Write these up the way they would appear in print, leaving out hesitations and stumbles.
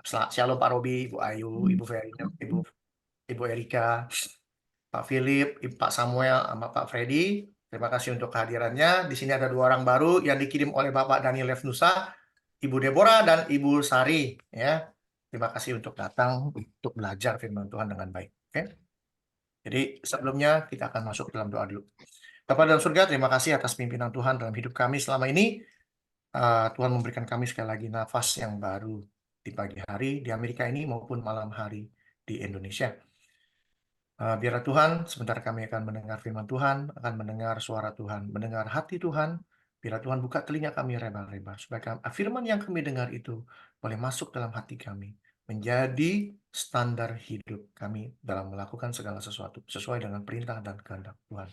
Shalom Pak Robi, Ibu Ayu, Ibu Ferry, Ibu Erika, Pak Philip, Pak Samuel, sama Pak Freddy. Terima kasih untuk kehadirannya. Di sini ada 2 orang baru yang dikirim oleh Bapak Daniel Levnusa, Ibu Deborah dan Ibu Sari. Ya, terima kasih untuk datang untuk belajar firman Tuhan dengan baik. Oke. Jadi sebelumnya kita akan masuk dalam doa dulu. Bapa dalam surga, terima kasih atas pimpinan Tuhan dalam hidup kami selama ini. Tuhan memberikan kami sekali lagi nafas yang baru di pagi hari di Amerika ini maupun malam hari di Indonesia. Biarlah Tuhan, sebentar kami akan mendengar firman Tuhan, akan mendengar suara Tuhan, mendengar hati Tuhan. Biarlah Tuhan buka telinga kami reba-reba, supaya firman yang kami dengar itu boleh masuk dalam hati kami, menjadi standar hidup kami dalam melakukan segala sesuatu, sesuai dengan perintah dan kehendak Tuhan.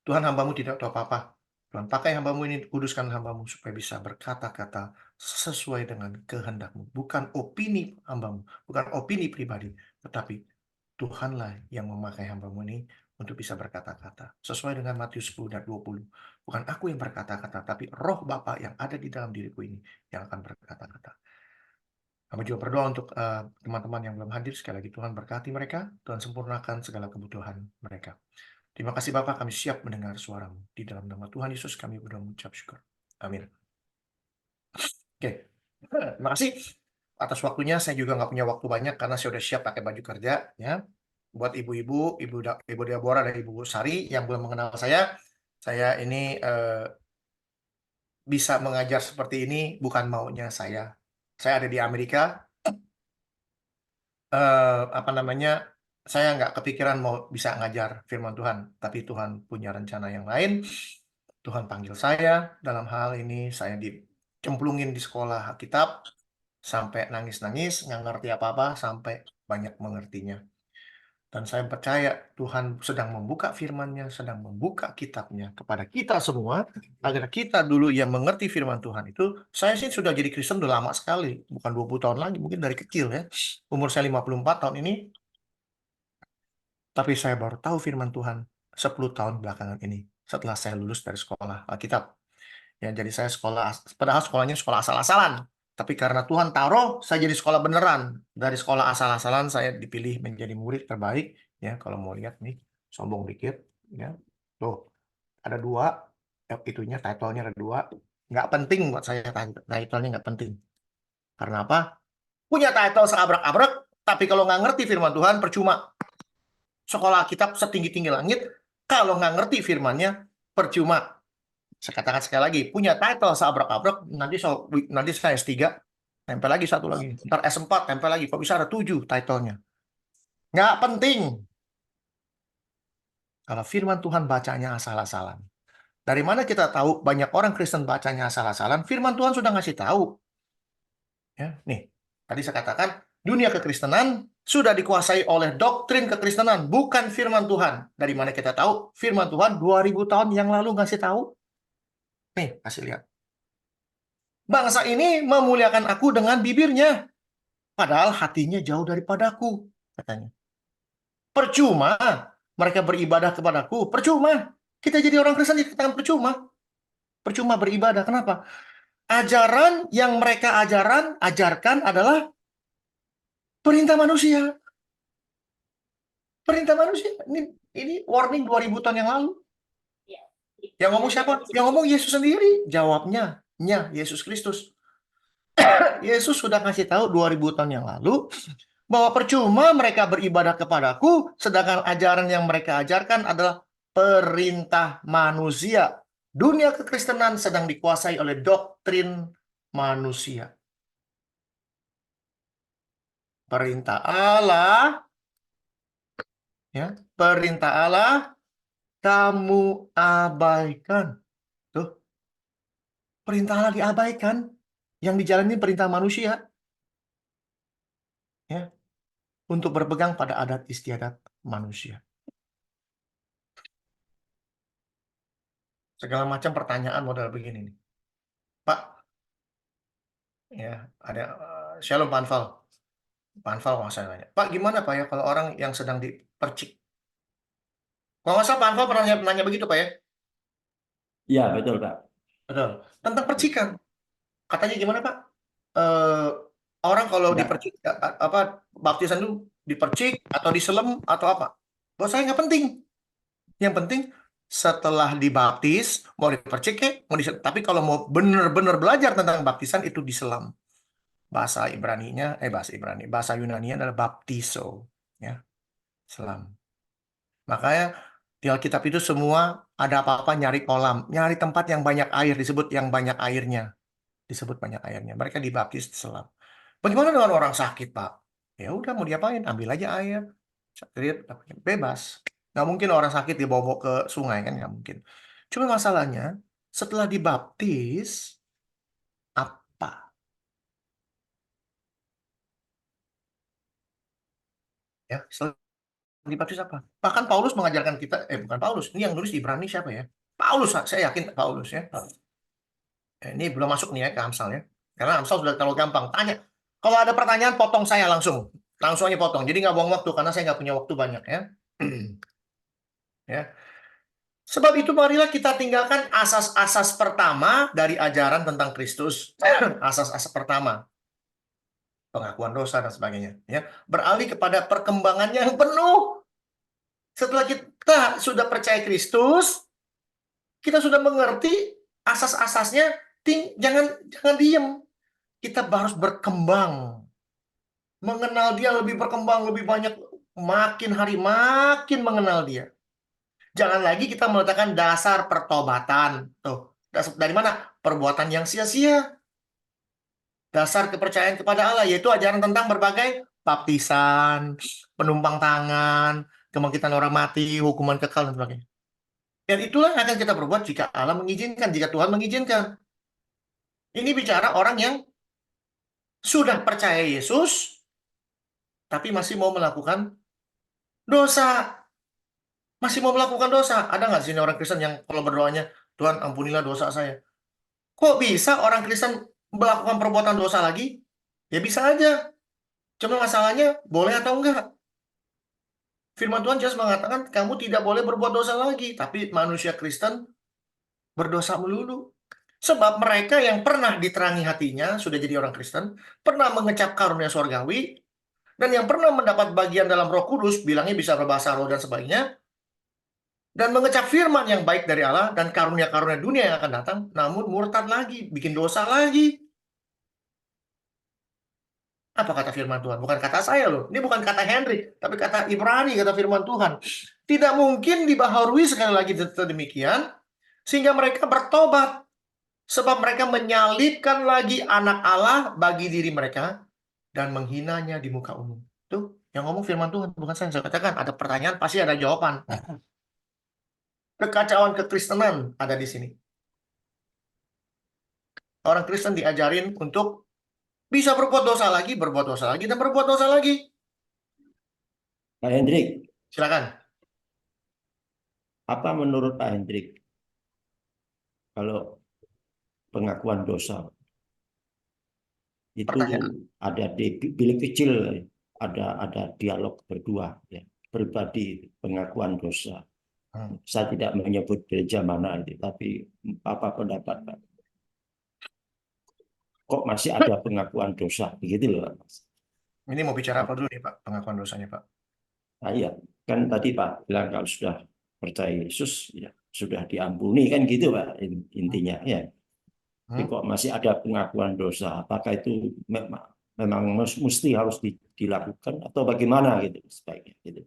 Tuhan, hamba-Mu tidak tahu apa-apa. Tuhan, pakai hamba-Mu ini, kuduskan hamba-Mu supaya bisa berkata-kata sesuai dengan kehendak-Mu. Bukan opini hamba-Mu, bukan opini pribadi, tetapi Tuhanlah yang memakai hamba-Mu ini untuk bisa berkata-kata. Sesuai dengan Matius 10 dan 20. Bukan aku yang berkata-kata, tapi roh Bapa yang ada di dalam diriku ini yang akan berkata-kata. Hamba juga berdoa untuk teman-teman yang belum hadir. Sekali lagi Tuhan berkati mereka, Tuhan sempurnakan segala kebutuhan mereka. Terima kasih Bapak, kami siap mendengar suara-Mu. Di dalam nama Tuhan Yesus kami berdoa mengucap syukur. Amin. Oke, terima kasih atas waktunya. Saya juga nggak punya waktu banyak karena saya udah siap pakai baju kerja. Ya, buat ibu-ibu, ibu Deborah dan ibu Sari yang belum mengenal saya ini bisa mengajar seperti ini bukan maunya saya. Saya ada di Amerika, apa namanya? Saya nggak kepikiran mau bisa ngajar firman Tuhan, tapi Tuhan punya rencana yang lain. Tuhan panggil saya dalam hal ini, saya dicemplungin di sekolah Alkitab sampai nangis-nangis, nggak ngerti apa-apa sampai banyak mengertinya. Dan saya percaya Tuhan sedang membuka firman-Nya, sedang membuka kitabnya kepada kita semua, agar kita dulu yang mengerti firman Tuhan itu, saya sih sudah jadi Kristen udah lama sekali, bukan 20 tahun lagi, mungkin dari kecil ya. Umur saya 54 tahun ini, tapi saya baru tahu firman Tuhan 10 tahun belakangan ini, setelah saya lulus dari sekolah Alkitab. Ya, jadi saya sekolah, padahal sekolahnya sekolah asal-asalan. Tapi karena Tuhan taruh, saya jadi sekolah beneran. Dari sekolah asal-asalan, saya dipilih menjadi murid terbaik. Ya, kalau mau lihat nih, sombong dikit. Ya, tuh, ada 2. Itunya, title-nya ada 2. Nggak penting buat saya, title-nya nggak penting. Karena apa? Punya title seabrek-abrek, tapi kalau nggak ngerti firman Tuhan, percuma. Sekolah kitab setinggi-tinggi langit, kalau nggak ngerti firman-Nya, percuma. Saya katakan sekali lagi, punya title seabrek-abrek, nanti saya S3, tempel lagi satu lagi. Ntar S4, tempel lagi. Kok bisa ada 7 title-nya? Nggak penting. Kalau firman Tuhan bacanya asal-asalan. Dari mana kita tahu banyak orang Kristen bacanya asal-asalan? Firman Tuhan sudah ngasih tahu. Ya, nih, tadi saya katakan, dunia kekristenan sudah dikuasai oleh doktrin kekristenan, bukan firman Tuhan. Dari mana kita tahu? Firman Tuhan 2000 tahun yang lalu ngasih tahu. Nih, kasih lihat. Bangsa ini memuliakan aku dengan bibirnya, padahal hatinya jauh daripadaku, katanya. Percuma mereka beribadah kepadaku, percuma. Kita jadi orang Kristen dikatakan percuma. Percuma beribadah, kenapa? Ajaran yang mereka ajarkan adalah perintah manusia. Perintah manusia. Ini warning 2000 tahun yang lalu. Yang ngomong siapa? Yang ngomong Yesus sendiri. Jawabnya, Yesus Kristus. Yesus sudah kasih tahu 2000 tahun yang lalu bahwa percuma mereka beribadah kepadaku, sedangkan ajaran yang mereka ajarkan adalah perintah manusia. Dunia kekristenan sedang dikuasai oleh doktrin manusia. Perintah Allah, ya, perintah Allah kamu abaikan. Tuh, perintah Allah diabaikan, yang dijalani perintah manusia. Ya, untuk berpegang pada adat istiadat manusia. Segala macam pertanyaan model begini nih. Pak, ya ada Shalom Pak Anfal. Pak Anfal kalau saya nanya, Pak gimana Pak ya kalau orang yang sedang dipercik? Kalau nggak salah Pak Anfal pernah nanya begitu Pak ya? Iya, betul, Pak. Betul. Tentang percikan. Katanya gimana Pak? Eh, Orang kalau Enggak. dipercik baptisan itu dipercik atau diselem atau apa? Buat saya nggak penting. Yang penting setelah dibaptis mau dipercik ya, mau diselem. Tapi kalau mau benar-benar belajar tentang baptisan itu diselam. Bahasa Yunani adalah baptiso, ya, selam. Makanya di Alkitab itu semua ada apa-apa nyari kolam, nyari tempat yang banyak air, disebut yang banyak airnya, disebut banyak airnya. Mereka dibaptis selam. Bagaimana dengan orang sakit, Pak? Ya udah mau diapain? Ambil aja air. Sakit, bebas. Nggak mungkin orang sakit dibawa ke sungai kan? Nggak mungkin. Cuma masalahnya setelah dibaptis apa? Ya, setelah dibaptis apa? Bahkan Paulus mengajarkan kita, bukan Paulus, ini yang nulis Ibrani siapa ya? Paulus, saya yakin Paulus ya. Ini belum masuk nih ya ke Amsal ya. Karena Amsal sudah terlalu gampang. Tanya. Kalau ada pertanyaan, potong saya langsung. Langsung aja potong. Jadi nggak buang waktu, karena saya nggak punya waktu banyak ya. Ya. Sebab itu marilah kita tinggalkan asas-asas pertama dari ajaran tentang Kristus. Asas-asas pertama. Pengakuan dosa dan sebagainya. Ya. Beralih kepada perkembangan yang penuh. Setelah kita sudah percaya Kristus, kita sudah mengerti asas-asasnya, jangan diem. Kita harus berkembang. Mengenal dia lebih berkembang, lebih banyak. Makin hari makin mengenal dia. Jangan lagi kita meletakkan dasar pertobatan. Tuh, dari mana? Perbuatan yang sia-sia. Dasar kepercayaan kepada Allah, yaitu ajaran tentang berbagai baptisan, penumpang tangan, kebangkitan orang mati, hukuman kekal, dan sebagainya. Dan itulah yang akan kita perbuat jika Allah mengizinkan, jika Tuhan mengizinkan. Ini bicara orang yang sudah percaya Yesus, tapi masih mau melakukan dosa. Masih mau melakukan dosa. Ada nggak sini orang Kristen yang kalau berdoanya, Tuhan ampunilah dosa saya. Kok bisa orang Kristen melakukan perbuatan dosa lagi? Ya bisa aja. Cuma masalahnya boleh atau enggak. Firman Tuhan jelas mengatakan kamu tidak boleh berbuat dosa lagi. Tapi manusia Kristen berdosa melulu. Sebab mereka yang pernah diterangi hatinya, sudah jadi orang Kristen, pernah mengecap karunia sorgawi, dan yang pernah mendapat bagian dalam Roh Kudus, bilangnya bisa berbahasa roh dan sebagainya, dan mengecap firman yang baik dari Allah dan karunia-karunia dunia yang akan datang, namun murtad lagi, bikin dosa lagi. Apa kata firman Tuhan? Bukan kata saya loh. Ini bukan kata Henry, tapi kata Ibrani, kata firman Tuhan. Tidak mungkin dibaharui sekali lagi demikian, sehingga mereka bertobat. Sebab mereka menyalibkan lagi anak Allah bagi diri mereka dan menghinanya di muka umum. Tuh, yang ngomong firman Tuhan, bukan saya. Saya katakan, ada pertanyaan, pasti ada jawaban. Kekacauan kekristenan ada di sini. Orang Kristen diajarin untuk bisa berbuat dosa lagi, berbuat dosa lagi, dan berbuat dosa lagi. Pak Hendrik, Silakan. apa menurut Pak Hendrik kalau pengakuan dosa itu Pertanyaan. ada di bilik kecil, ada dialog berdua, ya, pribadi pengakuan dosa. Hmm. Saya tidak menyebut gereja mana itu, tapi apa pendapat Pak? Kok masih ada pengakuan dosa begitu loh, Mas? Ini mau bicara apa dulu nih, Pak? Pengakuan dosanya, Pak. Nah, iya, kan tadi Pak bilang kalau sudah percaya Yesus ya sudah diampuni kan gitu Pak intinya ya. Tapi Hmm? kok masih ada pengakuan dosa? Apakah itu memang mesti harus dilakukan atau bagaimana gitu sebaiknya gitu?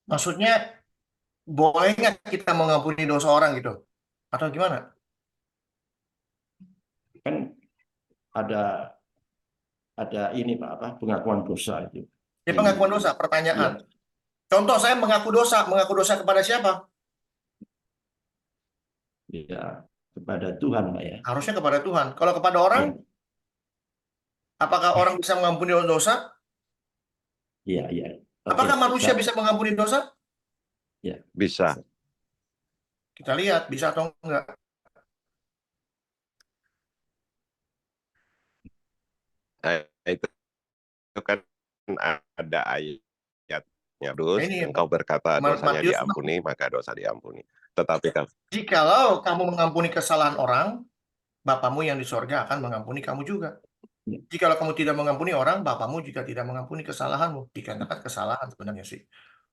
Maksudnya, boleh nggak kita mengampuni dosa orang gitu? Atau gimana? Kan ada ini Pak apa pengakuan dosa itu Ya, di pengakuan dosa, ya pertanyaan. Contoh, saya mengaku dosa kepada siapa? ya kepada Tuhan Pak ya. Harusnya kepada Tuhan. Kalau kepada orang, Ya, apakah orang bisa mengampuni dosa? iya, iya. Oke, Apakah manusia Pak. bisa mengampuni dosa? Ya. Bisa. Kita lihat, bisa atau enggak. Nah, itu kan ada ayatnya, Nah, terus ini engkau berkata dosanya Matius 6. diampuni, maka dosa diampuni. Tetapi kan Jikalau kamu mengampuni kesalahan orang, Bapamu yang di sorga akan mengampuni kamu juga. Ya. Jikalau kamu tidak mengampuni orang, Bapamu juga tidak mengampuni kesalahanmu. Dikarenakan kesalahan sebenarnya sih,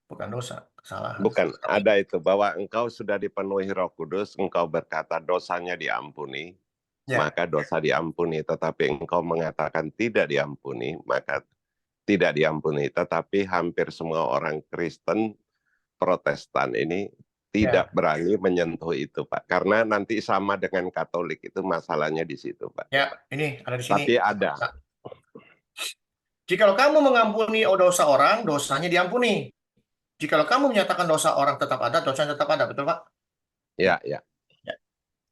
bukan dosa, kesalahan. Bukan, ada itu bahwa engkau sudah dipenuhi Roh Kudus, engkau berkata dosanya diampuni, Ya, maka dosa diampuni. Tetapi engkau mengatakan tidak diampuni, maka tidak diampuni. Tetapi hampir semua orang Kristen Protestan ini tidak berani menyentuh itu, Pak. Karena nanti sama dengan Katolik, itu masalahnya di situ, Pak. ya, ini ada di sini. Tapi ada. Jikalau kamu mengampuni dosa orang, dosanya diampuni. Jikalau kamu menyatakan dosa orang tetap ada, dosanya tetap ada, betul Pak? Ya, ya.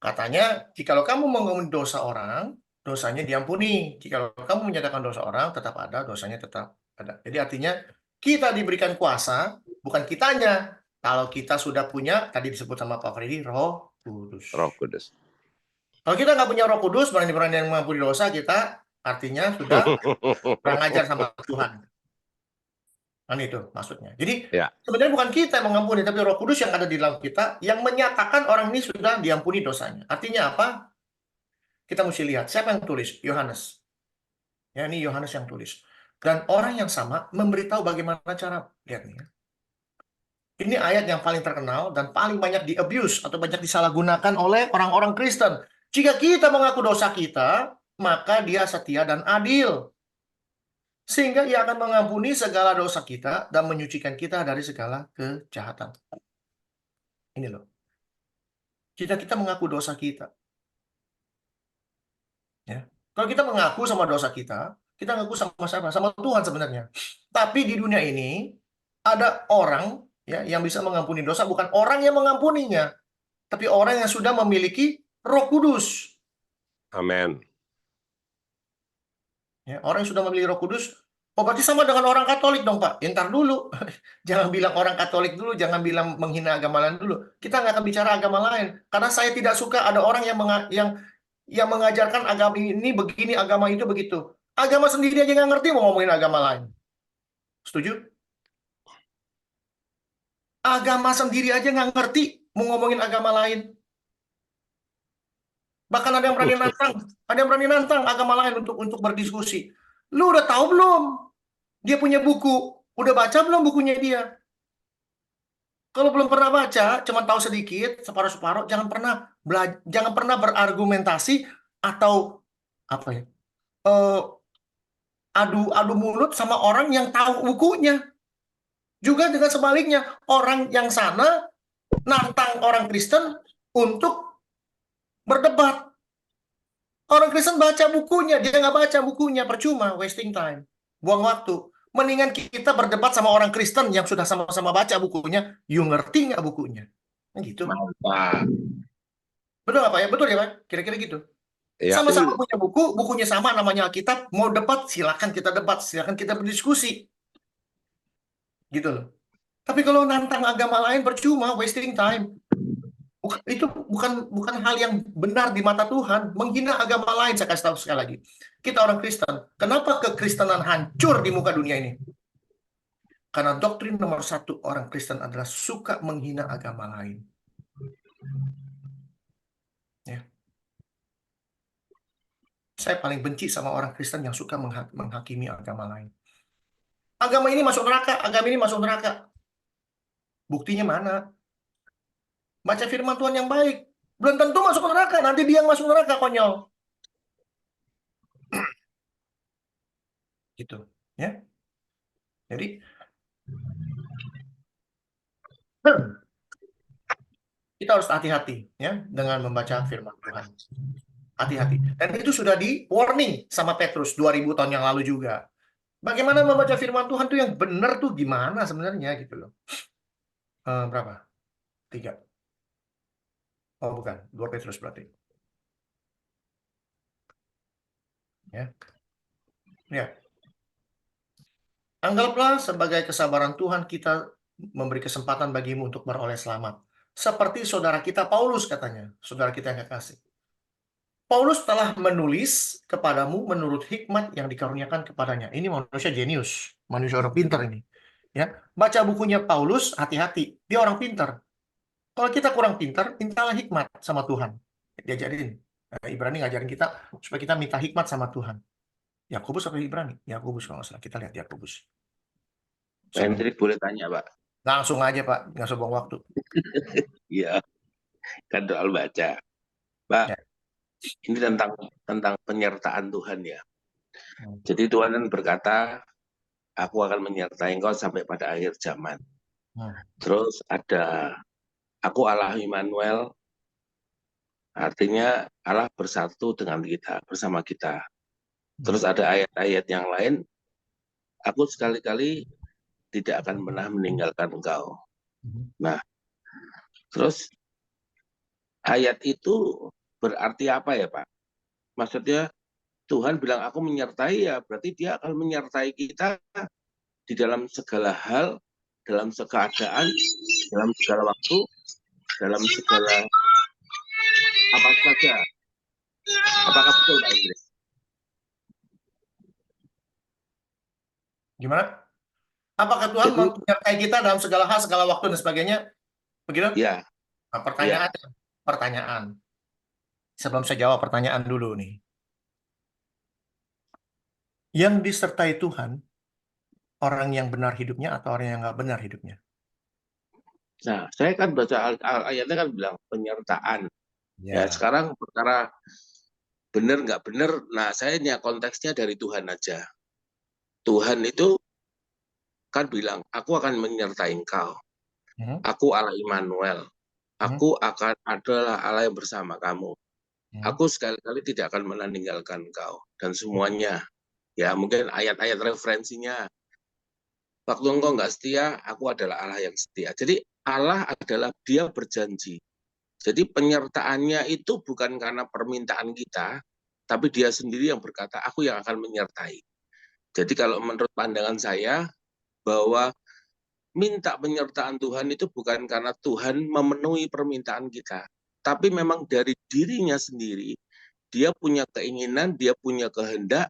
Katanya, jikalau kamu mengampuni dosa orang, dosanya diampuni. Jikalau kamu menyatakan dosa orang, tetap ada, dosanya tetap ada. Jadi artinya, kita diberikan kuasa, bukan kitanya. Kalau kita sudah punya, tadi disebut sama Pak Freddy, Roh Kudus. Roh Kudus. Kalau kita nggak punya Roh Kudus, berani-berani yang mengampuni dosa, kita artinya sudah kurang ajar sama Tuhan. Kan itu maksudnya. Jadi Ya. sebenarnya bukan kita yang mengampuni, tapi Roh Kudus yang ada di dalam kita yang menyatakan orang ini sudah diampuni dosanya. Artinya apa? Kita mesti lihat siapa yang tulis? Yohanes. Ya, ini Yohanes yang tulis. Dan orang yang sama memberitahu bagaimana cara. Lihat nih ya. Ini ayat yang paling terkenal dan paling banyak di-abuse atau banyak disalahgunakan oleh orang-orang Kristen. Jika kita mengaku dosa kita, maka dia setia dan adil. Sehingga ia akan mengampuni segala dosa kita dan menyucikan kita dari segala kejahatan. Ini loh. Jika kita mengaku dosa kita. Ya. Kalau kita mengaku sama dosa kita ngaku sama siapa? Sama Tuhan sebenarnya. Tapi di dunia ini, ada orang ya yang bisa mengampuni dosa, bukan orang yang mengampuninya, tapi orang yang sudah memiliki Roh Kudus. Amin. Ya, orang yang sudah memiliki Roh Kudus, oh berarti sama dengan orang Katolik dong Pak. Ya, ntar dulu, jangan bilang orang Katolik dulu, jangan bilang menghina agama lain dulu. Kita nggak akan bicara agama lain, karena saya tidak suka ada orang yang mengajarkan agama ini begini, agama itu begitu. Agama sendiri aja nggak ngerti mau ngomongin agama lain. Setuju? Agama sendiri aja nggak ngerti mau ngomongin agama lain. Bahkan ada yang berani nantang agama lain untuk berdiskusi. Lu udah tahu belum? Dia punya buku. Udah baca belum bukunya dia? Kalau belum pernah baca, cuma tahu sedikit, separuh-separuh, jangan pernah berargumentasi atau apa ya? Adu mulut sama orang yang tahu bukunya. Juga dengan sebaliknya, orang yang sana nantang orang Kristen untuk berdebat. Orang Kristen baca bukunya, dia nggak baca bukunya, percuma, wasting time, buang waktu. Mendingan kita berdebat sama orang Kristen yang sudah sama-sama baca bukunya, you ngerti nggak bukunya? Gitu. Betul nggak Pak ya? Betul ya Pak? Kira-kira gitu. Ya. Sama-sama punya buku, bukunya sama, namanya Alkitab, mau debat, silakan kita debat, silakan kita berdiskusi. Gitu loh. Tapi kalau nantang agama lain percuma, wasting time. Itu bukan hal yang benar di mata Tuhan. Menghina agama lain, saya kasih tahu sekali lagi. Kita orang Kristen, kenapa kekristenan hancur di muka dunia ini? Karena doktrin nomor satu orang Kristen adalah suka menghina agama lain. Ya. Saya paling benci sama orang Kristen yang suka menghakimi agama lain. Agama ini masuk neraka, agama ini masuk neraka. Buktinya mana? Baca firman Tuhan yang baik. Belum tentu masuk neraka, nanti dia yang masuk neraka, konyol. Gitu, ya. Jadi kita harus hati-hati ya dengan membaca firman Tuhan. Hati-hati. Dan itu sudah di warning sama Petrus 2000 tahun yang lalu juga. Bagaimana membaca firman Tuhan tuh yang benar tuh gimana sebenarnya gitu loh. Berapa? 3. Oh bukan, 2 Petrus berarti. Ya. Ya. Anggaplah sebagai kesabaran Tuhan kita memberi kesempatan bagimu untuk beroleh selamat. Seperti saudara kita Paulus katanya, saudara kita yang kekasih. Paulus telah menulis kepadamu menurut hikmat yang dikaruniakan kepadanya. Ini manusia jenius, manusia orang pintar ini. Ya, baca bukunya Paulus, hati-hati. Dia orang pintar. Kalau kita kurang pintar, mintalah hikmat sama Tuhan. Diajarin. Ibrani ngajarin kita supaya kita minta hikmat sama Tuhan. Yakobus atau Ibrani? Yakobus kalau nggak salah. Kita lihat Yakobus. Pak Hendrik boleh tanya, Pak? Langsung aja Pak, nggak usah buang waktu. Iya, kan soal baca. Pak, Ya. ini tentang penyertaan Tuhan ya. Hmm. Jadi Tuhan kan berkata, aku akan menyertai engkau sampai pada akhir zaman. Terus ada, aku Allah Immanuel, artinya Allah bersatu dengan kita, bersama kita. Terus ada ayat-ayat yang lain, aku sekali-kali tidak akan pernah meninggalkan engkau. Nah, terus ayat itu berarti apa ya Pak? Maksudnya Tuhan bilang aku menyertai ya, berarti dia akan menyertai kita di dalam segala hal, dalam segala keadaan, dalam segala waktu, dalam segala apa saja. Apakah betul Pak Idris? Gimana? Apakah Tuhan Jadi, menyertai kita dalam segala hal, segala waktu dan sebagainya? Begitu? ya, Nah, pertanyaan. Sebelum saya jawab pertanyaan dulu nih. Yang disertai Tuhan, orang yang benar hidupnya atau orang yang nggak benar hidupnya? nah saya kan baca ayatnya kan bilang penyertaan. Ya, sekarang perkara benar nggak benar, nah saya ini konteksnya dari Tuhan aja. Tuhan itu kan bilang, aku akan menyertai engkau. Aku Allah Immanuel. Aku akan adalah Allah yang bersama kamu. Aku sekali-kali tidak akan meninggalkan engkau. Dan semuanya, ya mungkin ayat-ayat referensinya. Waktu engkau nggak setia, aku adalah Allah yang setia. Jadi Allah adalah dia berjanji. Jadi penyertaannya itu bukan karena permintaan kita, tapi dia sendiri yang berkata, aku yang akan menyertai. Jadi kalau menurut pandangan saya, bahwa minta penyertaan Tuhan itu bukan karena Tuhan memenuhi permintaan kita, tapi memang dari dirinya sendiri, dia punya keinginan, dia punya kehendak,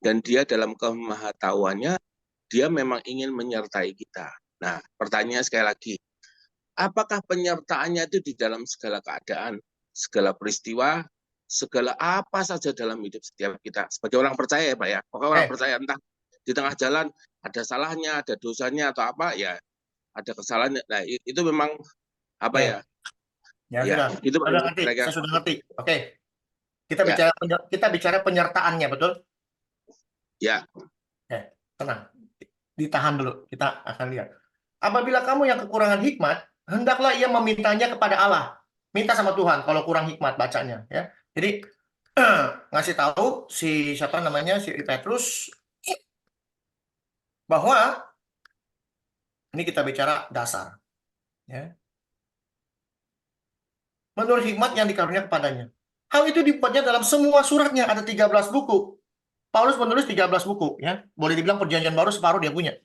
dan dia dalam kemahatauannya, dia memang ingin menyertai kita. Nah, pertanyaannya sekali lagi, apakah penyertaannya itu di dalam segala keadaan, segala peristiwa, segala apa saja dalam hidup setiap kita? Sebagai orang percaya ya Pak ya, pokoknya orang percaya entah di tengah jalan ada salahnya, ada dosanya atau apa ya, ada kesalahan. Nah itu memang apa ya? Ya, sudah. Itu Sudah ngerti. Saya sudah ngerti. Oke. Kita bicara penyertaannya, betul? Ya. Tenang. Ditahan dulu. Kita akan lihat. Apabila kamu yang kekurangan hikmat, hendaklah ia memintanya kepada Allah. Minta sama Tuhan kalau kurang hikmat bacanya, ya. Jadi ngasih tahu si siapa namanya si Petrus bahwa ini kita bicara dasar, ya. Menurut hikmat yang dikaruniakan kepadanya. Hal itu dibuatnya dalam semua suratnya, ada 13 buku. Paulus menulis 13 buku, ya. Boleh dibilang perjanjian baru separuh dia punya.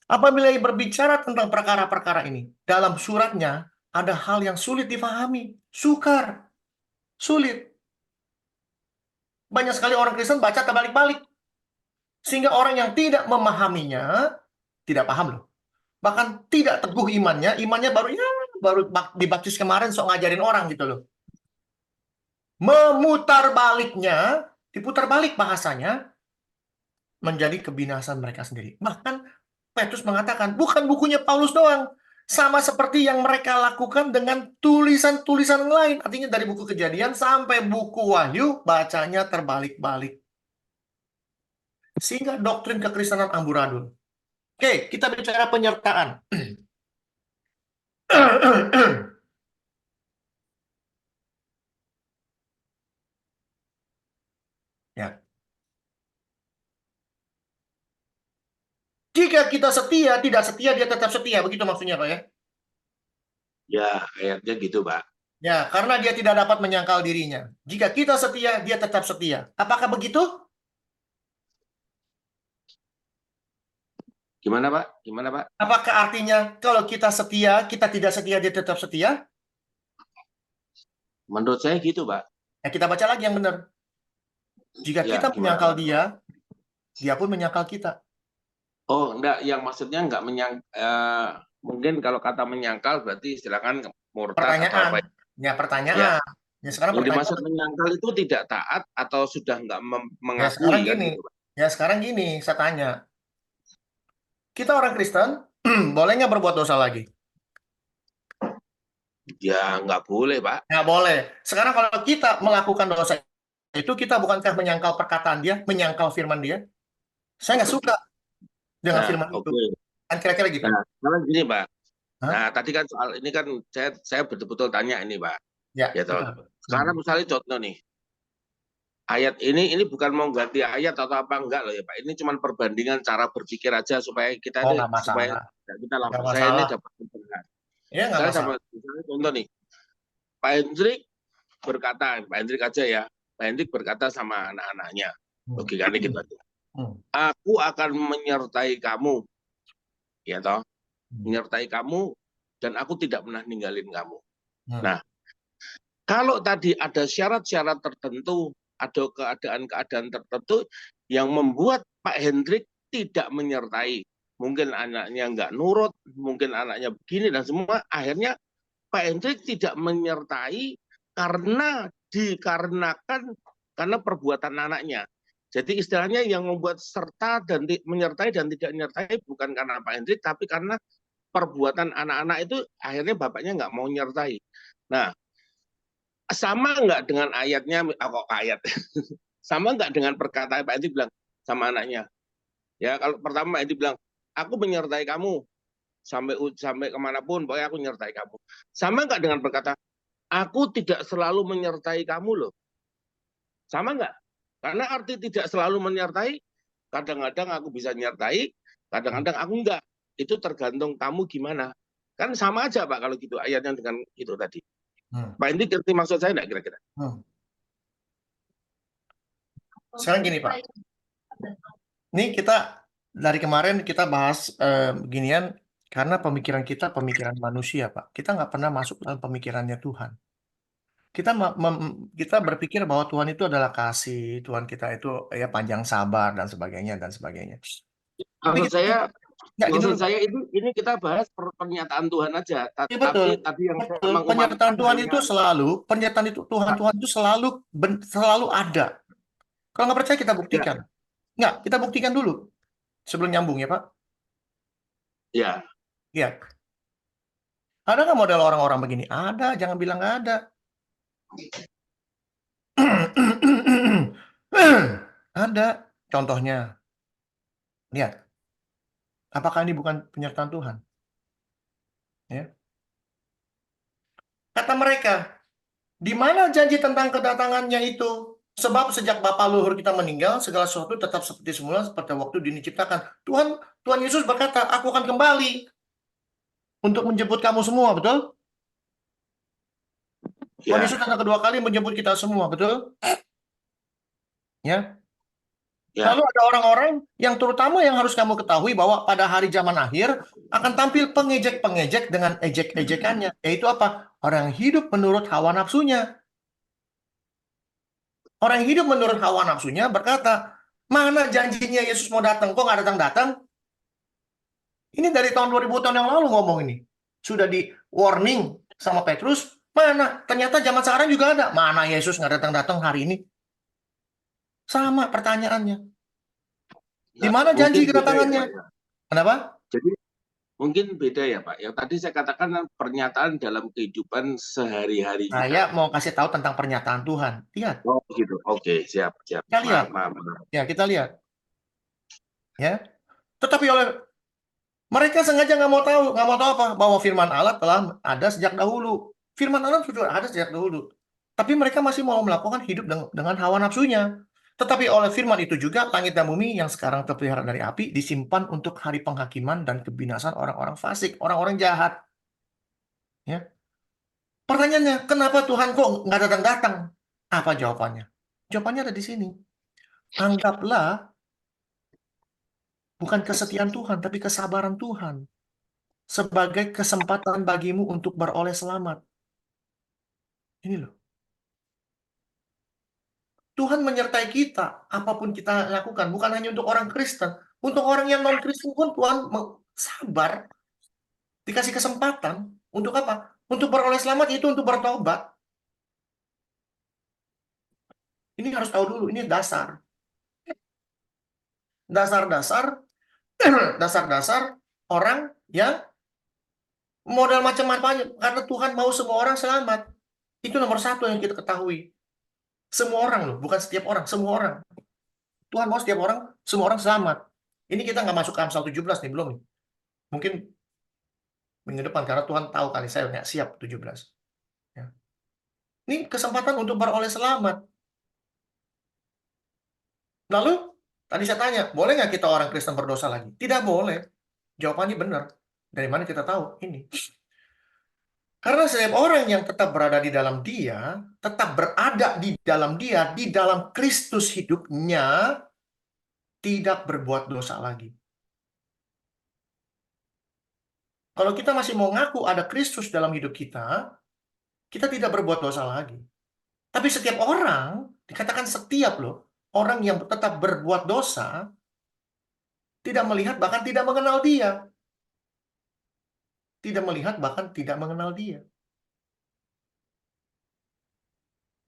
Apabila ia berbicara tentang perkara-perkara ini, dalam suratnya ada hal yang sulit difahami, sukar, sulit. Banyak sekali orang Kristen baca terbalik-balik. Sehingga orang yang tidak memahaminya, tidak paham loh. Bahkan tidak teguh imannya baru dibaptis kemarin sok ngajarin orang gitu loh. Memutar baliknya, diputar balik bahasanya, menjadi kebinasan mereka sendiri. Bahkan Petrus mengatakan, bukan bukunya Paulus doang. Sama seperti yang mereka lakukan dengan tulisan-tulisan lain. Artinya dari buku Kejadian sampai buku Wahyu, bacanya terbalik-balik. Sehingga doktrin kekristenan amburadul. Oke, kita bicara penyertaan. Ya. Jika kita setia, tidak setia, dia tetap setia. Begitu maksudnya, Pak ya? Ya, ayatnya gitu, Pak. Ya, karena dia tidak dapat menyangkal dirinya. Jika kita setia, dia tetap setia. Apakah begitu? Gimana, Pak? Gimana, Pak? Apakah artinya kalau kita setia, kita tidak setia, dia tetap setia? Menurut saya gitu, Pak. Ya, kita baca lagi yang benar. Jika Ya, kita gimana? menyangkal dia pun menyangkal kita. Oh, enggak. Yang maksudnya enggak mungkin kalau kata menyangkal berarti silakan murtad atau apa. Pertanyaan. Ya, pertanyaan. Ya sekarang Yang dimaksud pertanyaan, menyangkal itu tidak taat atau sudah nggak ya mengakui sekarang kan gini, gitu, Pak. saya tanya, kita orang Kristen, boleh nggak berbuat dosa lagi? Ya nggak boleh, Pak. Nggak boleh. Sekarang kalau kita melakukan dosa itu, kita bukankah menyangkal perkataan dia, menyangkal firman dia? Saya nggak suka dengan Nah, firman itu. oke. Kan kira-kira gitu. Nah, sekarang gini, Pak. Hah? Nah, tadi kan soal ini kan saya betul-betul tanya ini, Pak. Ya, Ya toh. betul. Sekarang misalnya contoh nih, ayat ini bukan mau ganti ayat atau apa enggak loh ya, Pak. Ini cuma perbandingan cara berpikir aja supaya kita Oh, ini nggak supaya masalah. kita Nggak langsung saya ini masalah. dapat pencerahan. Ya, nggak Saya masalah. sama misalnya contoh nih, Pak Hendrik berkata, Pak Hendrik aja ya, Pak Hendrik berkata sama anak-anaknya, logikanya gitu aja. Hmm. Aku akan menyertai kamu, ya toh, Hmm. menyertai kamu dan aku tidak pernah ninggalin kamu. Hmm. Nah, kalau tadi ada syarat-syarat tertentu, ada keadaan-keadaan tertentu yang membuat Pak Hendrik tidak menyertai, mungkin anaknya nggak nurut, mungkin anaknya begini dan semua, akhirnya Pak Hendrik tidak menyertai dikarenakan karena perbuatan anaknya. Jadi istilahnya yang membuat serta dan menyertai dan tidak menyertai bukan karena Pak Hendrik, tapi karena perbuatan anak-anak itu akhirnya bapaknya nggak mau menyertai. Nah, sama nggak dengan ayatnya, kok ayat? Sama nggak dengan perkataan Pak Hendrik bilang sama anaknya? Ya, kalau pertama Pak Hendrik bilang, aku menyertai kamu sampai kemanapun, pokoknya aku menyertai kamu. Sama nggak dengan perkataan, aku tidak selalu menyertai kamu loh. Sama nggak? Karena arti tidak selalu menyertai, kadang-kadang aku bisa menyertai, kadang-kadang aku enggak. Itu tergantung kamu gimana. Kan sama aja Pak kalau gitu ayatnya dengan itu tadi. Pak Indi ngerti maksud saya enggak kira-kira? Sekarang gini Pak, ini kita dari kemarin kita bahas beginian karena pemikiran kita pemikiran manusia Pak. Kita nggak pernah masuk dalam pemikirannya Tuhan. Kita berpikir bahwa Tuhan itu adalah kasih, Tuhan kita itu ya panjang sabar dan sebagainya dan sebagainya. Tapi Maksud saya nggak gitu maksud loh, Pak. saya ini kita bahas pernyataan Tuhan aja. Ya, betul. Tapi tadi yang saya Betul. Pernyataan mengumpamakan Tuhan hanya itu selalu, pernyataan itu Tuhan itu selalu ada. Kalau nggak percaya kita ya, buktikan. Nggak, kita buktikan dulu sebelum nyambung ya Pak. ya. Ya. Ada nggak model orang-orang begini? Ada, jangan bilang nggak ada. Ada. Contohnya, lihat. Apakah ini bukan penyertaan Tuhan? Ya. Kata mereka, di mana janji tentang kedatangannya itu? Sebab sejak Bapa leluhur kita meninggal, segala sesuatu tetap seperti semula, seperti waktu diciptakan. Tuhan Yesus berkata, aku akan kembali untuk menjemput kamu semua, betul? Tuhan Ya. Yesus datang kedua kali menjemput kita semua, betul? Ya. Ya. Lalu ada orang-orang yang terutama yang harus kamu ketahui bahwa pada hari zaman akhir akan tampil pengejek-pengejek dengan ejek-ejekannya. Yaitu apa? Orang yang hidup menurut hawa nafsunya. Orang yang hidup menurut hawa nafsunya berkata, mana janjinya Yesus mau datang? Kok nggak datang-datang? Ini dari tahun 2000 tahun yang lalu ngomong ini. Sudah di warning sama Petrus. Mana? Ternyata zaman sekarang juga ada. Mana Yesus nggak datang-datang hari ini? Sama pertanyaannya. Di mana janji kedatangannya? Ya, Kenapa? jadi mungkin beda ya Pak. Yang tadi saya katakan pernyataan dalam kehidupan sehari-hari kita. Saya mau kasih tahu tentang pernyataan Tuhan. Lihat. Oh gitu. Oke, siap. Kita lihat. Maaf. Ya, kita lihat. Ya. Tetapi oleh mereka sengaja nggak mau tahu apa? Bahwa firman Allah telah ada sejak dahulu. Firman Allah sudah ada sejak dahulu. Tapi mereka masih mau melakukan hidup dengan hawa nafsunya. Tetapi oleh firman itu juga langit dan bumi yang sekarang terpelihara dari api disimpan untuk hari penghakiman dan kebinasan orang-orang fasik, orang-orang jahat. Ya. Pertanyaannya, kenapa Tuhan kok nggak datang-datang? Apa jawabannya? Jawabannya ada di sini. Anggaplah bukan kesetiaan Tuhan, tapi kesabaran Tuhan sebagai kesempatan bagimu untuk beroleh selamat. Ini loh. Tuhan menyertai kita, apapun kita lakukan, bukan hanya untuk orang Kristen. Untuk orang yang non-Kristen pun Tuhan sabar, dikasih kesempatan. Untuk apa? Untuk beroleh selamat, itu untuk bertobat. Ini harus tahu dulu, ini dasar. Dasar-dasar, dasar-dasar orang yang modal macam-macam, karena Tuhan mau semua orang selamat. Itu nomor satu yang kita ketahui. Semua orang loh, bukan setiap orang, semua orang. Tuhan mau setiap orang, semua orang selamat. Ini kita nggak masuk ke Amsal 17 nih, belum nih. Mungkin minggu depan, karena Tuhan tahu kali saya nggak siap 17. Ya. Ini kesempatan untuk beroleh selamat. Lalu, tadi saya tanya, boleh nggak kita orang Kristen berdosa lagi? Tidak boleh. Jawabannya benar. Dari mana kita tahu? Ini. Karena setiap orang yang tetap berada di dalam Dia, tetap berada di dalam Kristus hidupnya, tidak berbuat dosa lagi. Kalau kita masih mau ngaku ada Kristus dalam hidup kita tidak berbuat dosa lagi. Tapi setiap orang, dikatakan setiap loh, orang yang tetap berbuat dosa, tidak melihat bahkan tidak mengenal Dia. Tidak melihat bahkan tidak mengenal Dia.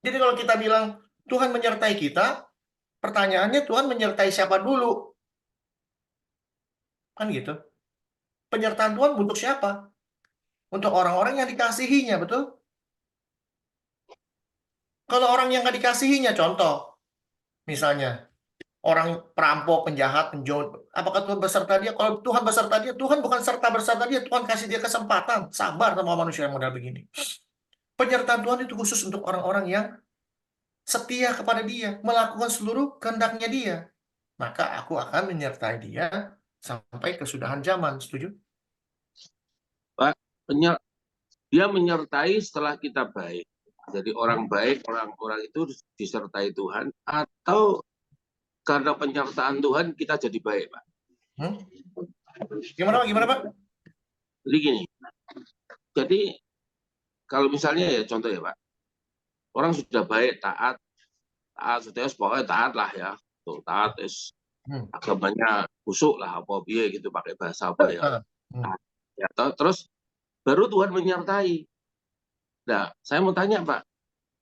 Jadi kalau kita bilang Tuhan menyertai kita, pertanyaannya Tuhan menyertai siapa dulu? Kan gitu. Penyertaan Tuhan untuk siapa? Untuk orang-orang yang dikasihinya, betul? Kalau orang yang nggak dikasihinya, contoh, misalnya, orang perampok, penjahat, penjahit, apakah Tuhan beserta dia? Kalau Tuhan beserta dia, Tuhan bukan beserta dia, Tuhan kasih dia kesempatan, sabar sama manusia yang model begini. Penyertaan Tuhan itu khusus untuk orang-orang yang setia kepada dia, melakukan seluruh kehendaknya dia. Maka aku akan menyertai dia sampai kesudahan zaman, setuju? Pak, dia menyertai setelah kita baik. Jadi orang baik, orang-orang itu disertai Tuhan, atau karena penyertaan Tuhan kita jadi baik, Pak. Gimana Pak? Jadi gini, jadi kalau misalnya ya contoh ya Pak, orang sudah baik, taat sudah pokoknya taat lah ya, tuh taat agamanya busuk lah apa biye gitu pakai bahasa apa ya. Ya terus baru Tuhan menyertai. Nah, saya mau tanya Pak,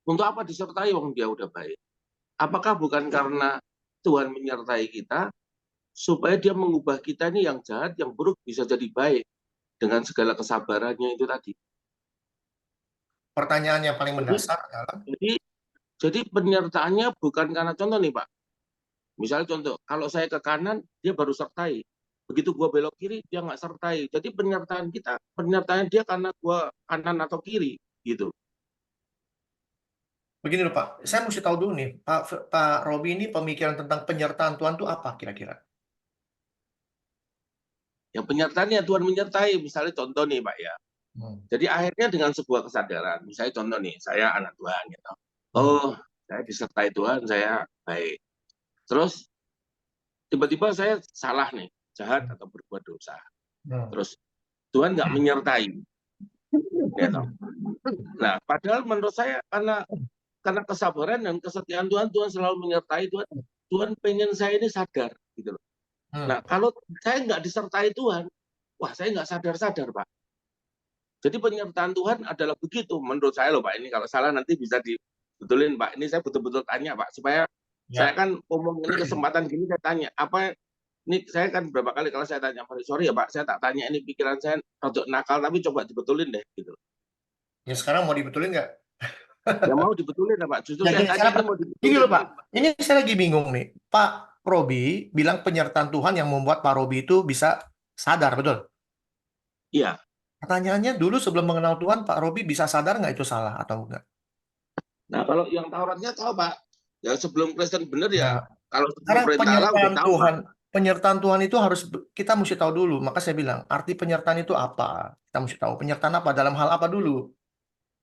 untuk apa disertai wong dia udah baik? Apakah bukan karena Tuhan menyertai kita supaya dia mengubah kita ini yang jahat, yang buruk bisa jadi baik dengan segala kesabarannya itu tadi? Pertanyaan yang paling mendasar adalah, jadi penyertaannya bukan karena contoh nih Pak. Misalnya contoh, kalau saya ke kanan, dia baru sertai. Begitu gua belok kiri, dia nggak sertai. Jadi penyertaan dia karena gua kanan atau kiri, gitu. begini loh Pak, saya mesti tahu dulu nih, Pak Robi ini pemikiran tentang penyertaan Tuhan itu apa kira-kira? Ya penyertaannya Tuhan menyertai, misalnya contoh nih Pak ya. Jadi akhirnya dengan sebuah kesadaran, misalnya contoh nih, saya anak Tuhan gitu. Oh, saya disertai Tuhan, saya baik. Terus tiba-tiba saya salah nih, jahat atau berbuat dosa. Terus Tuhan nggak menyertai. Gitu. Nah, padahal menurut saya karena kesabaran dan kesetiaan Tuhan, Tuhan selalu menyertai Tuhan pengen saya ini sadar gitu loh. Nah, kalau saya nggak disertai Tuhan, wah saya nggak sadar-sadar Pak. Jadi penyertaan Tuhan adalah begitu menurut saya loh Pak. Ini kalau salah nanti bisa dibetulin Pak. Ini saya betul-betul tanya Pak supaya saya kan ngomong ini kesempatan gini saya tanya apa ini saya kan berapa kali kalau saya tanya sorry ya Pak saya tak tanya ini pikiran saya rada nakal tapi coba dibetulin deh gitu. Ya sekarang mau dibetulin nggak? Ya mau dibetulin ya Pak. Justru Ya, saya tanya ini mau dibetulin. Gini loh Pak, ini saya lagi bingung nih. Pak Robi bilang penyertaan Tuhan yang membuat Pak Robi itu bisa sadar, betul? Iya. Pertanyaannya dulu sebelum mengenal Tuhan, Pak Robi bisa sadar nggak itu salah atau enggak? Nah kalau yang Tauratnya tahu Pak, ya sebelum Kristen bener ya. Kalau Karena perintah Allah udah tahu Pak. penyertaan Tuhan itu harus kita mesti tahu dulu. Maka saya bilang, arti penyertaan itu apa? Kita mesti tahu penyertaan apa dalam hal apa dulu.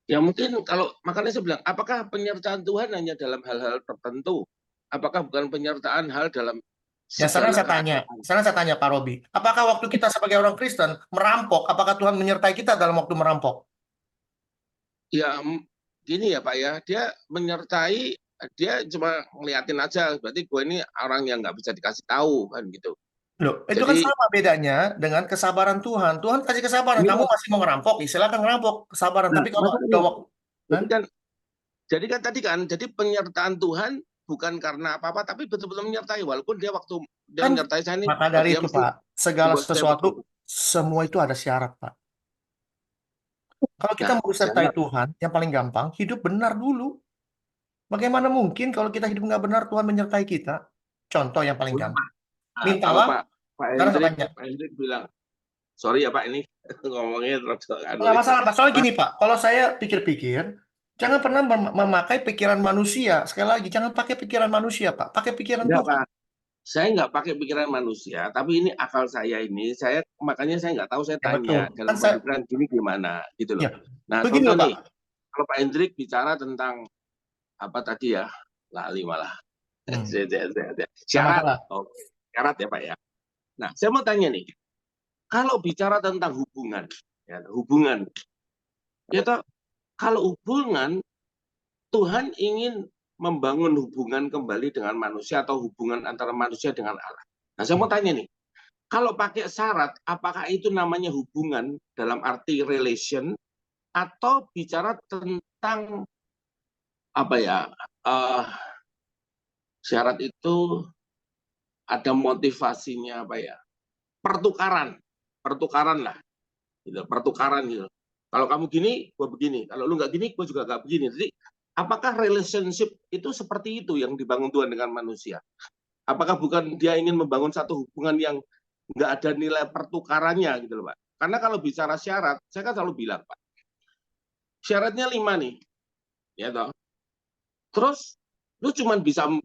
Ya mungkin kalau makanya saya bilang, apakah penyertaan Tuhan hanya dalam hal-hal tertentu? Apakah bukan penyertaan hal dalam Ya sekarang saya tanya Pak Robi, apakah waktu kita sebagai orang Kristen merampok, apakah Tuhan menyertai kita dalam waktu merampok? Ya gini ya Pak ya, dia menyertai, dia cuma ngeliatin aja, berarti gue ini orang yang nggak bisa dikasih tahu kan gitu. Loh, itu kan sama bedanya dengan kesabaran Tuhan. Tuhan kasih kesabaran, kamu masih mau ngerampok, silakan ngerampok, kesabaran. Tapi kalau udah waktu, kan Jadi kan tadi kan, jadi penyertaan Tuhan bukan karena apa-apa, tapi betul-betul menyertai. Walaupun dia waktu dia Kan menyertai saya ini, maka dari dia itu mesti Pak, segala buat saya begini. sesuatu semua itu ada syarat Pak. Kalau kita Nah, mau disertai syarat. Tuhan, yang paling gampang hidup benar dulu. Bagaimana mungkin kalau kita hidup nggak benar Tuhan menyertai kita? Contoh yang paling gampang. Nah, kalau Mintalah, Pak sekarang saya tanya. Hendrik bilang, sorry ya Pak ini ngomongnya terus Nggak masalah Pak. Soalnya gini Pak, kalau saya pikir-pikir, jangan pernah memakai pikiran manusia. Sekali lagi, jangan pakai pikiran manusia Pak. Pakai pikiran Enggak, Tuhan. Pak. Saya nggak pakai pikiran manusia, tapi ini akal saya ini, makanya saya nggak tahu, saya Ya tanya betul. dalam Kan saya, pemikiran gini gimana, gitu loh. ya Nah, begini contoh loh Pak. nih, kalau Pak Hendrik bicara tentang apa tadi ya, lali malah. Nggak Syarat, masalah. oh, syarat ya Pak ya. Nah, saya mau tanya nih, kalau bicara tentang hubungan, ya toh, kalau hubungan, Tuhan ingin membangun hubungan kembali dengan manusia atau hubungan antara manusia dengan Allah. Nah, saya mau tanya nih, kalau pakai syarat, apakah itu namanya hubungan dalam arti relation atau bicara tentang apa ya? Syarat itu ada motivasinya apa ya? Pertukaran lah, gitu. Pertukaran gitu. Kalau kamu gini, gue begini. Kalau lu nggak gini, gue juga nggak begini. Jadi, apakah relationship itu seperti itu yang dibangun Tuhan dengan manusia? Apakah bukan dia ingin membangun satu hubungan yang nggak ada nilai pertukarannya gitu loh Pak? Karena kalau bicara syarat, saya kan selalu bilang Pak, syaratnya 5 nih, ya toh. Terus lu cuma bisa 4,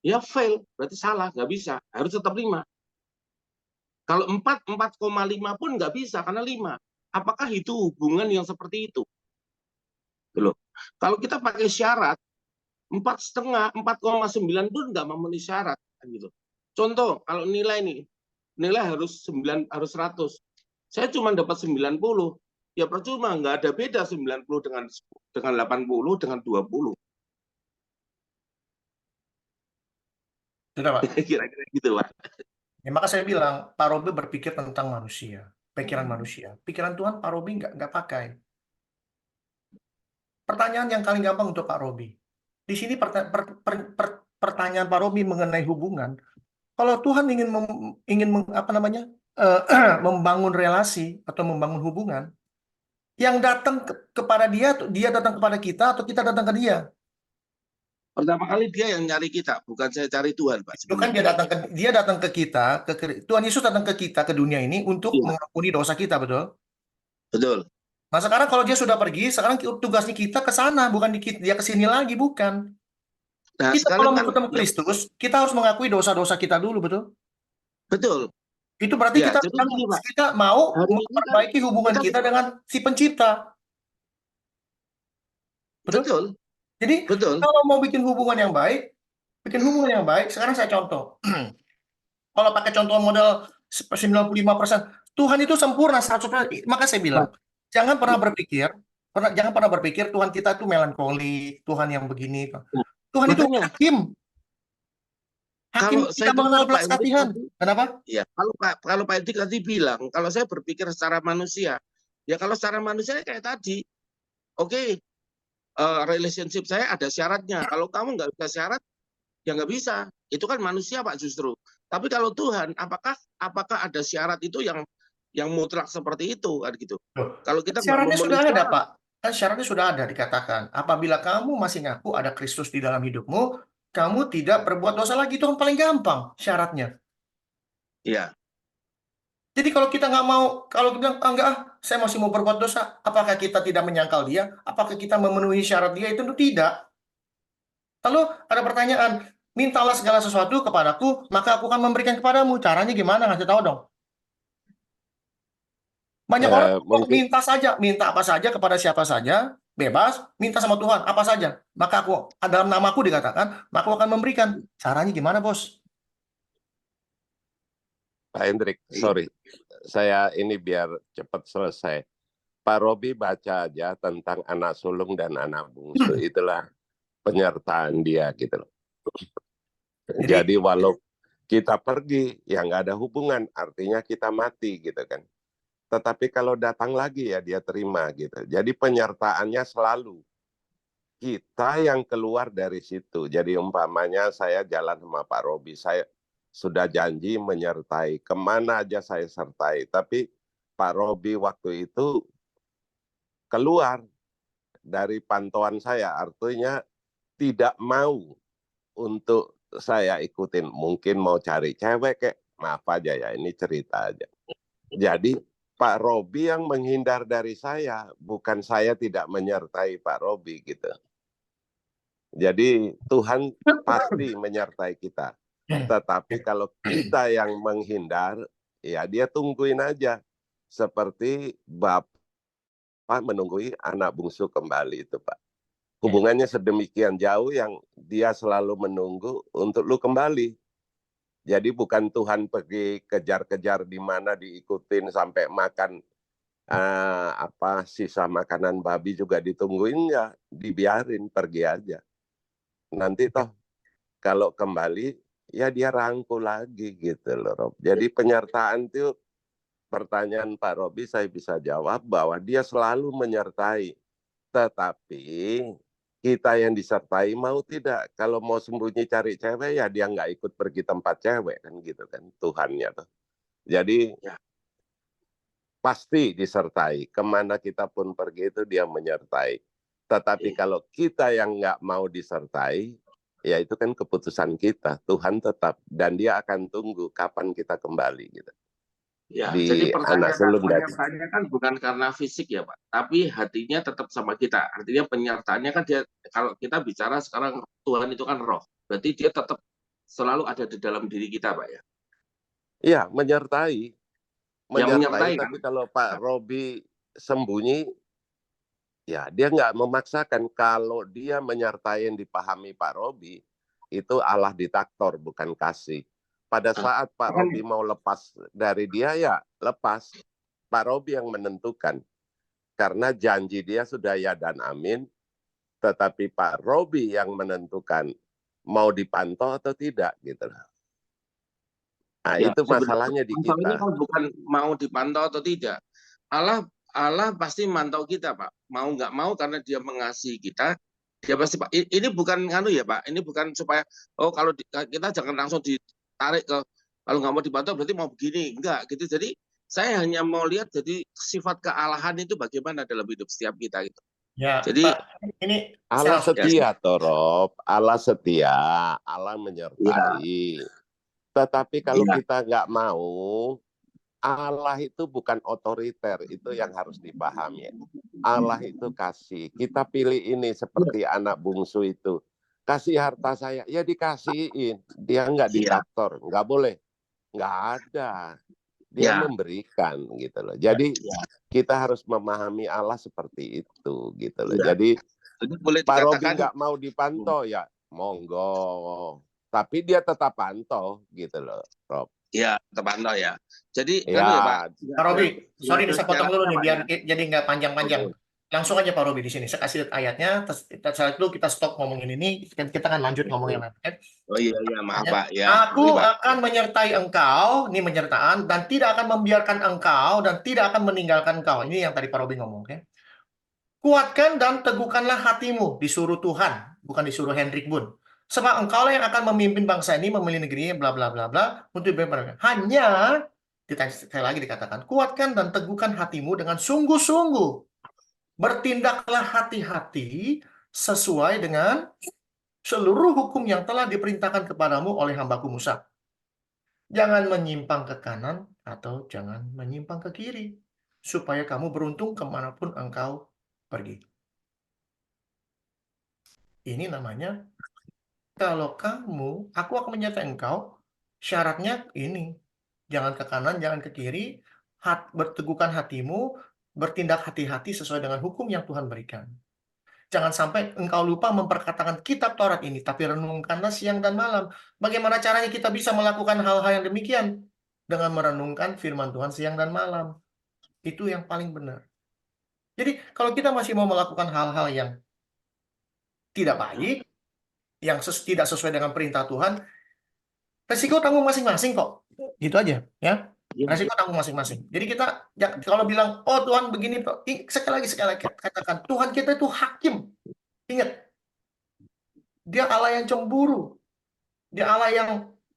ya fail, berarti salah, nggak bisa, harus tetap 5. Kalau 4,5 pun nggak bisa karena 5. Apakah itu hubungan yang seperti itu? Loh. Kalau kita pakai syarat 4,5, 4,9 pun nggak memenuhi syarat, gitu. Contoh, kalau nilai nih, nilai harus 9, harus 100. Saya cuma dapat 90. Ya percuma, nggak ada beda 90 dengan 80 dengan 20. Sudah Pak. Kira-kira gitu Pak. Ya, maka saya bilang, Pak Robi berpikir tentang manusia. Pikiran manusia. Pikiran Tuhan Pak Robi nggak pakai. Pertanyaan yang paling gampang untuk Pak Robi. Di sini pertanyaan Pak Robi mengenai hubungan. Kalau Tuhan ingin apa namanya membangun relasi atau membangun hubungan, yang datang kepada dia datang kepada kita atau kita datang ke dia. Pertama kali dia yang nyari kita, bukan saya cari Tuhan Pak. Itu kan dia datang ke kita, Tuhan Yesus datang ke kita ke dunia ini untuk Iya, mengampuni dosa kita, betul? betul. Nah sekarang kalau dia sudah pergi, sekarang tugasnya kita ke sana, bukan dia ke sini lagi, bukan. Nah, Kita sekarang kalau mau kan ketemu ya, Kristus, kita harus mengakui dosa-dosa kita dulu, betul? betul. Itu berarti Ya, kita jadi gini Pak, mau hari ini kan memperbaiki hubungan kita kita dengan si pencipta. Betul? betul, Jadi betul. kalau mau bikin hubungan yang baik, sekarang saya contoh. Kalau pakai contoh model 95%, Tuhan itu sempurna 100%. Maka saya bilang, jangan pernah berpikir Tuhan kita itu melankoli, Tuhan yang begini. Nah, Tuhan itu makanya hakim. Hakim kalau saya tidak mengenal dengar Pak belas Hendrik kasihan. tadi, Kenapa? ya kalau Pak Hendrik tadi bilang, kalau saya berpikir secara manusia, ya kalau secara manusia kayak tadi, oke, relationship saya ada syaratnya. Kalau kamu nggak bisa syarat, ya nggak bisa. Itu kan manusia Pak justru. Tapi kalau Tuhan, apakah ada syarat itu yang mutlak seperti itu kan gitu? Kalau kita nggak Syaratnya sudah memenuhi ada, syarat, Pak. Kan syaratnya sudah ada dikatakan. Apabila kamu masih ngaku ada Kristus di dalam hidupmu, kamu tidak berbuat dosa lagi. Itu yang paling gampang syaratnya. ya Jadi kalau kita nggak mau, kalau kita bilang, enggak, saya masih mau berbuat dosa, apakah kita tidak menyangkal dia? Apakah kita memenuhi syarat dia? Itu tidak. Lalu ada pertanyaan, mintalah segala sesuatu kepadaku, maka aku akan memberikan kepadamu. Caranya gimana? Ngasih tahu dong. Banyak orang kok Mungkin minta apa saja kepada siapa saja, bebas, minta sama Tuhan, apa saja. Maka aku, dalam namaku dikatakan, maka aku akan memberikan. Caranya gimana, Bos? Pak Hendrik, sorry, saya ini biar cepat selesai. Pak Robi baca aja tentang anak sulung dan anak bungsu, itulah penyertaan dia gitu loh. Jadi walau kita pergi, ya nggak ada hubungan, artinya kita mati gitu kan. Tetapi kalau datang lagi ya dia terima gitu. Jadi penyertaannya selalu. kita yang keluar dari situ. Jadi umpamanya saya jalan sama Pak Robi, saya sudah janji menyertai, kemana aja saya sertai. Tapi Pak Robi waktu itu keluar dari pantauan saya, artinya tidak mau untuk saya ikutin. Mungkin mau cari cewek kayak, maaf aja ya, ini cerita aja. Jadi Pak Robi yang menghindar dari saya, bukan saya tidak menyertai Pak Robi gitu. Jadi Tuhan pasti menyertai kita. Tetapi kalau kita yang menghindar, ya dia tungguin aja. Seperti Bapak menunggui anak bungsu kembali itu, Pak. Hubungannya sedemikian jauh yang dia selalu menunggu untuk lu kembali. Jadi bukan Tuhan pergi kejar-kejar di mana diikutin sampai makan sisa makanan babi juga ditungguin, ya dibiarin pergi aja. Nanti toh kalau kembali ya dia rangkul lagi gitu loh, Rob. Jadi penyertaan itu, pertanyaan Pak Robi saya bisa jawab bahwa dia selalu menyertai. Tetapi kita yang disertai mau tidak. Kalau mau sembunyi cari cewek ya dia nggak ikut pergi tempat cewek kan gitu kan Tuhannya tuh. Jadi pasti disertai. Kemana kita pun pergi itu dia menyertai. Tetapi kalau kita yang nggak mau disertai, ya itu kan keputusan kita. Tuhan tetap, dan dia akan tunggu kapan kita kembali gitu. Ya, Di jadi anak sulung tadi. penyertaannya kan bukan karena fisik ya Pak, tapi hatinya tetap sama kita. Artinya penyertaannya kan dia, kalau kita bicara sekarang Tuhan itu kan roh, berarti dia tetap selalu ada di dalam diri kita Pak ya. Iya, menyertai. Menyertai, Tapi kan? kalau Pak Robi sembunyi, ya dia nggak memaksakan. Kalau dia menyertai yang dipahami Pak Robi, itu Allah ditaktor, bukan kasih. Pada saat Pak Robi mau lepas dari dia, ya lepas. Pak Robi yang menentukan. Karena janji dia sudah ya dan amin, tetapi Pak Robi yang menentukan mau dipantau atau tidak gitu. Nah, Ya, itu masalahnya di masalahnya kita. kan bukan mau dipantau atau tidak. Allah pasti mantau kita Pak. Mau nggak mau karena dia mengasihi kita, dia pasti Pak. Ini bukan ya Pak. Ini bukan supaya kalau kita jangan langsung ditarik ke, kalau nggak mau dipantau berarti mau begini, enggak gitu. Jadi saya hanya mau lihat jadi sifat kealahan itu bagaimana dalam hidup setiap kita gitu. Ya, Jadi Pak, ini Allah saya setia, Torob. Allah setia, Allah menyertai. Tetapi kalau kita nggak mau, Allah itu bukan otoriter, itu yang harus dipahami. Allah itu kasih. Kita pilih ini seperti anak bungsu itu. Kasih harta saya, ya dikasihin. Dia nggak diktator, nggak boleh. Nggak ada. Dia memberikan gitu loh. Jadi kita harus memahami Allah seperti itu gitu loh. Jadi Pak Robi nggak mau dipantau ya monggo. Tapi dia tetap pantau gitu loh, Rob. ya terpantau ya. Jadi ya, Pak Robi, sorry saya potong dulu nih biar jadi nggak panjang-panjang. Langsung aja Pak Robi di sini. Saya kasih lihat ayatnya. Setelah itu kita stop ngomongin ini. Kita kan lanjut ngomongin lain. Oh iya maaf Pak ya. Aku akan menyertai engkau, ini menyertaan, dan tidak akan membiarkan engkau dan tidak akan meninggalkan engkau. Ini yang tadi Pak Robi ngomong. Okay? Kuatkan dan teguhkanlah hatimu, disuruh Tuhan, bukan disuruh Hendrik Bun. Sebab engkau yang akan memimpin bangsa ini, memilih negeri, bla bla bla bla, untuk hanya sekali lagi dikatakan, kuatkan dan teguhkan hatimu dengan sungguh-sungguh. Bertindaklah hati-hati sesuai dengan seluruh hukum yang telah diperintahkan kepadamu oleh hambaku Musa. Jangan menyimpang ke kanan atau jangan menyimpang ke kiri, supaya kamu beruntung kemanapun engkau pergi. Ini namanya, kalau aku akan menyertai engkau, syaratnya ini. Jangan ke kanan, jangan ke kiri, berteguhkan hatimu, bertindak hati-hati sesuai dengan hukum yang Tuhan berikan. Jangan sampai engkau lupa memperkatakan kitab Taurat ini, tapi renungkanlah siang dan malam. Bagaimana caranya kita bisa melakukan hal-hal yang demikian? Dengan merenungkan firman Tuhan siang dan malam. Itu yang paling benar. Jadi, kalau kita masih mau melakukan hal-hal yang tidak baik, yang tidak sesuai dengan perintah Tuhan, resiko tanggung masing-masing kok. Gitu aja, ya. Resiko tanggung masing-masing. Jadi kita, kalau bilang, oh Tuhan begini, sekali lagi katakan, Tuhan kita itu hakim. Ingat, Dia Allah yang cemburu. Dia Allah yang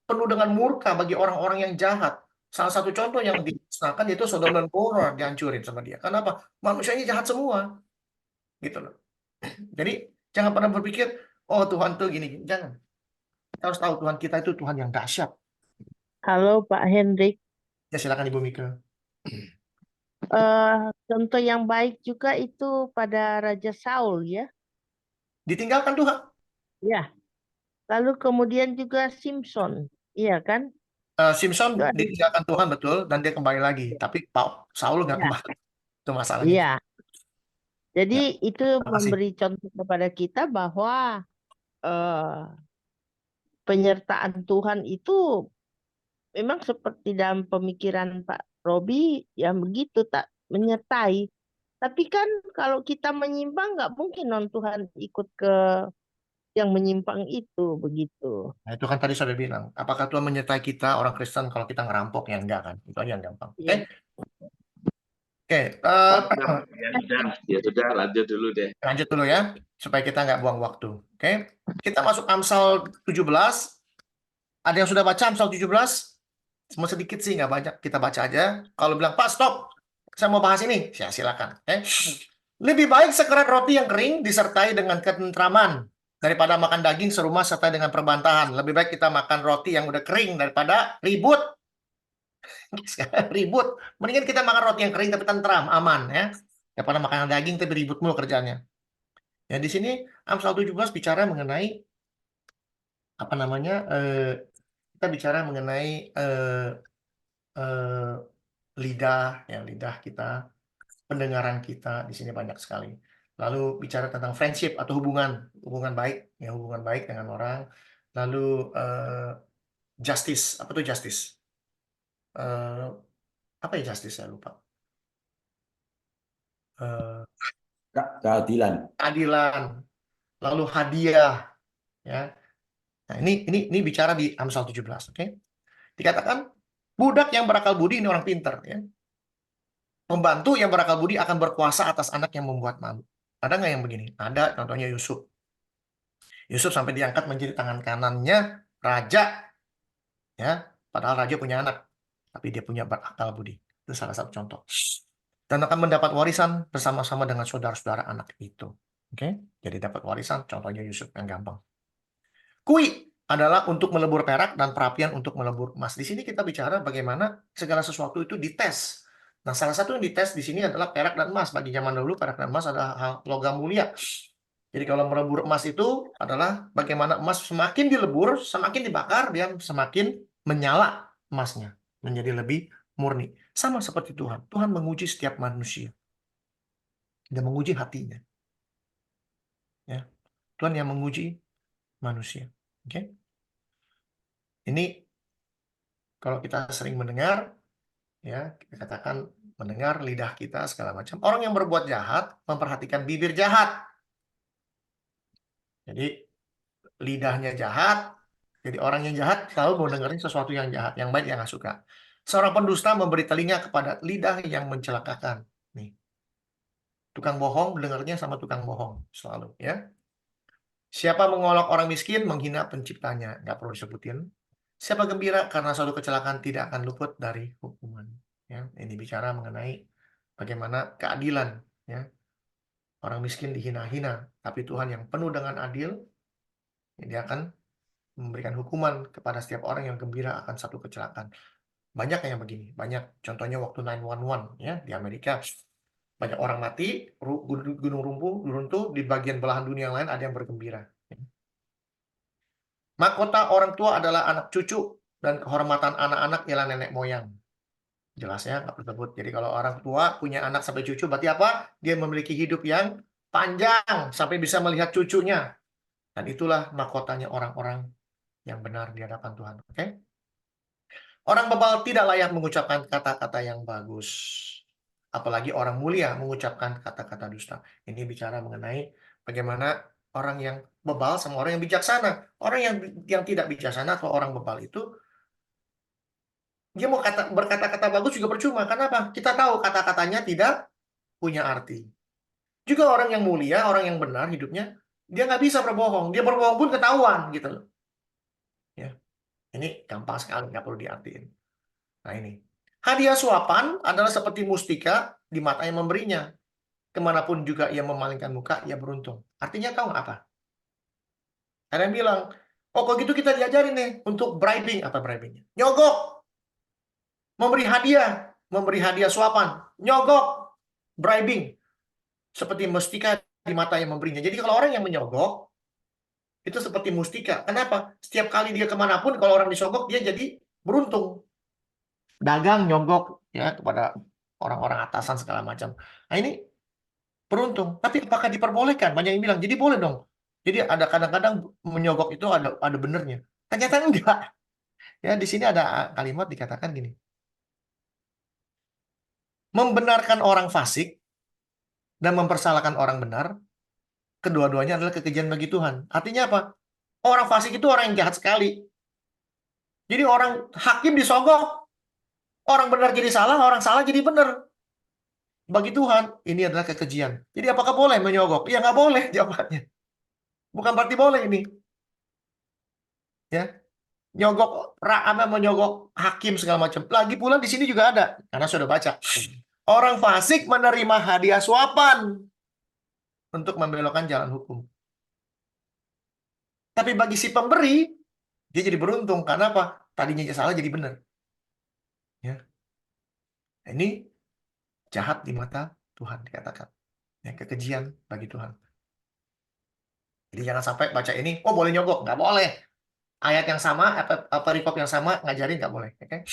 penuh dengan murka bagi orang-orang yang jahat. Salah satu contoh yang dimusnahkan itu Sodom dan Gomora dihancurin sama dia. Kenapa? Manusianya jahat semua, gitu loh. Jadi jangan pernah berpikir, oh Tuhan tuh gini. Jangan. Kita harus tahu Tuhan kita itu Tuhan yang dahsyat. Halo Pak Hendrik. Ya silakan Ibu Mika. Contoh yang baik juga itu pada Raja Saul ya. Ditinggalkan Tuhan. Ya. Lalu kemudian juga Simpson. Iya kan? Simpson Itu ada. ditinggalkan Tuhan betul dan dia kembali lagi. Tapi Pak Saul nggak Ya. kembali. Itu masalahnya. Iya. Jadi Ya, itu terima kasih. memberi contoh kepada kita bahwa penyertaan Tuhan itu memang seperti dalam pemikiran Pak Robi yang begitu tak menyertai. Tapi kan kalau kita menyimpang nggak mungkin non Tuhan ikut ke yang menyimpang itu begitu. Nah, itu kan tadi saya bilang. Apakah Tuhan menyertai kita orang Kristen kalau kita ngerampok? Ya enggak kan. Itu aja yang gampang. Oke. Iya. Oke. Ya sudah, lanjut dulu deh. Lanjut dulu ya. Supaya kita nggak buang waktu. Oke. Kita masuk Amsal 17. Ada yang sudah baca Amsal 17? Semua sedikit sih, nggak banyak. Kita baca aja. Kalau bilang, Pak, stop. Saya mau bahas ini. Ya, silakan. Oke. Lebih baik sekerat roti yang kering disertai dengan ketentraman daripada makan daging serumah serta dengan perbantahan. Lebih baik kita makan roti yang udah kering daripada ribut. Ribut. Mendingan kita makan roti yang kering tapi tentram, aman ya. Daripada makan daging tapi ribut mulu kerjanya. Ya di sini Amsal 17 bicara mengenai apa namanya? Kita bicara mengenai lidah, ya lidah kita, pendengaran kita di sini banyak sekali. Lalu bicara tentang friendship atau hubungan baik, ya hubungan baik dengan orang. Lalu justice, apa tuh justice? Apa ya justice? Saya lupa. Keadilan. Keadilan. Lalu hadiah, ya. Nah, ini bicara di Amsal 17, oke? Dikatakan budak yang berakal budi ini orang pintar, ya. Pembantu yang berakal budi akan berkuasa atas anak yang membuat malu. Ada nggak yang begini? Ada, contohnya Yusuf. Yusuf sampai diangkat menjadi tangan kanannya raja, ya. Padahal raja punya anak, tapi dia punya berakal budi. Itu salah satu contoh. Dan akan mendapat warisan bersama-sama dengan saudara-saudara anak itu. Oke, jadi dapat warisan. Contohnya Yusuf yang gampang. Kui adalah untuk melebur perak dan perapian untuk melebur emas. Di sini kita bicara bagaimana segala sesuatu itu dites. Nah, salah satu yang dites di sini adalah perak dan emas. Bagi zaman dahulu, perak dan emas adalah hal logam mulia. Jadi kalau melebur emas itu adalah bagaimana emas semakin dilebur, semakin dibakar, dia semakin menyala emasnya. Menjadi lebih murni. Sama seperti Tuhan. Tuhan menguji setiap manusia. Dia menguji hatinya. Ya. Tuhan yang menguji manusia. Oke? Ini kalau kita sering mendengar, ya kita katakan mendengar lidah kita segala macam. Orang yang berbuat jahat memperhatikan bibir jahat. Jadi lidahnya jahat. Jadi orang yang jahat selalu mau dengerin sesuatu yang jahat, yang baik yang nggak suka. Seorang pendusta memberi telinga kepada lidah yang mencelakakan. Nih, tukang bohong dengarnya sama tukang bohong selalu, ya. Siapa mengolok orang miskin menghina penciptanya, nggak perlu disebutin. Siapa gembira karena suatu kecelakaan tidak akan luput dari hukuman. Ya, ini bicara mengenai bagaimana keadilan. Ya, orang miskin dihina-hina, tapi Tuhan yang penuh dengan adil, dia akan memberikan hukuman kepada setiap orang yang gembira akan satu kecelakaan. Banyak yang begini, banyak. Contohnya waktu 911 ya di Amerika, banyak orang mati, gunung runtuh, di bagian belahan dunia yang lain ada yang bergembira. Mahkota orang tua adalah anak cucu dan kehormatan anak-anak ialah nenek moyang. Jelas ya, nggak perlu sebut. Jadi kalau orang tua punya anak sampai cucu, berarti apa? Dia memiliki hidup yang panjang sampai bisa melihat cucunya. Dan itulah mahkotanya orang-orang yang benar di hadapan Tuhan. Oke? Orang bebal tidak layak mengucapkan kata-kata yang bagus. Apalagi orang mulia mengucapkan kata-kata dusta. Ini bicara mengenai bagaimana orang yang bebal sama orang yang bijaksana. Orang yang tidak bijaksana atau orang bebal itu dia mau berkata-kata bagus juga percuma. Kenapa? Kita tahu kata-katanya tidak punya arti. Juga orang yang mulia, orang yang benar hidupnya, Dia nggak bisa berbohong. Dia berbohong pun ketahuan gitu loh. Ya, ini gampang sekali, nggak perlu diartiin. Nah ini, hadiah suapan adalah seperti mustika di mata yang memberinya. Kemanapun juga ia memalingkan muka, ia beruntung. Artinya tahu nggak apa? Ada yang bilang, oh kalau gitu kita diajarin nih untuk bribing. Apa bribingnya? Nyogok, memberi hadiah suapan, nyogok, bribing. Seperti mustika di mata yang memberinya. Jadi kalau orang yang menyogok, itu seperti mustika. Kenapa? Setiap kali dia kemanapun, kalau orang disogok, dia jadi beruntung. Dagang, nyogok ya kepada orang-orang atasan segala macam. Nah ini beruntung. Tapi apakah diperbolehkan? Banyak yang bilang, jadi boleh dong. Jadi ada kadang-kadang menyogok itu ada benernya. Ternyata enggak. Ya di sini ada kalimat dikatakan gini. Membenarkan orang fasik dan mempersalahkan orang benar, kedua-duanya adalah kekejian bagi Tuhan. Artinya apa? Orang fasik itu orang yang jahat sekali. Jadi orang hakim disogok, orang benar jadi salah, orang salah jadi benar. Bagi Tuhan, ini adalah kekejian. Jadi apakah boleh menyogok? Ya nggak boleh jawabannya. Bukan berarti boleh ini. Ya, nyogok, menyogok hakim segala macam. Lagi pula di sini juga ada, karena sudah baca. Orang fasik menerima hadiah suapan untuk membelokkan jalan hukum. Tapi bagi si pemberi, dia jadi beruntung. Karena apa? Tadinya salah jadi benar. Ya. Ini jahat di mata Tuhan dikatakan. Ya, kekejian bagi Tuhan. Jadi jangan sampai baca ini, oh boleh nyogok. Nggak boleh. Ayat yang sama, perikop yang sama, ngajarin nggak boleh. Okay?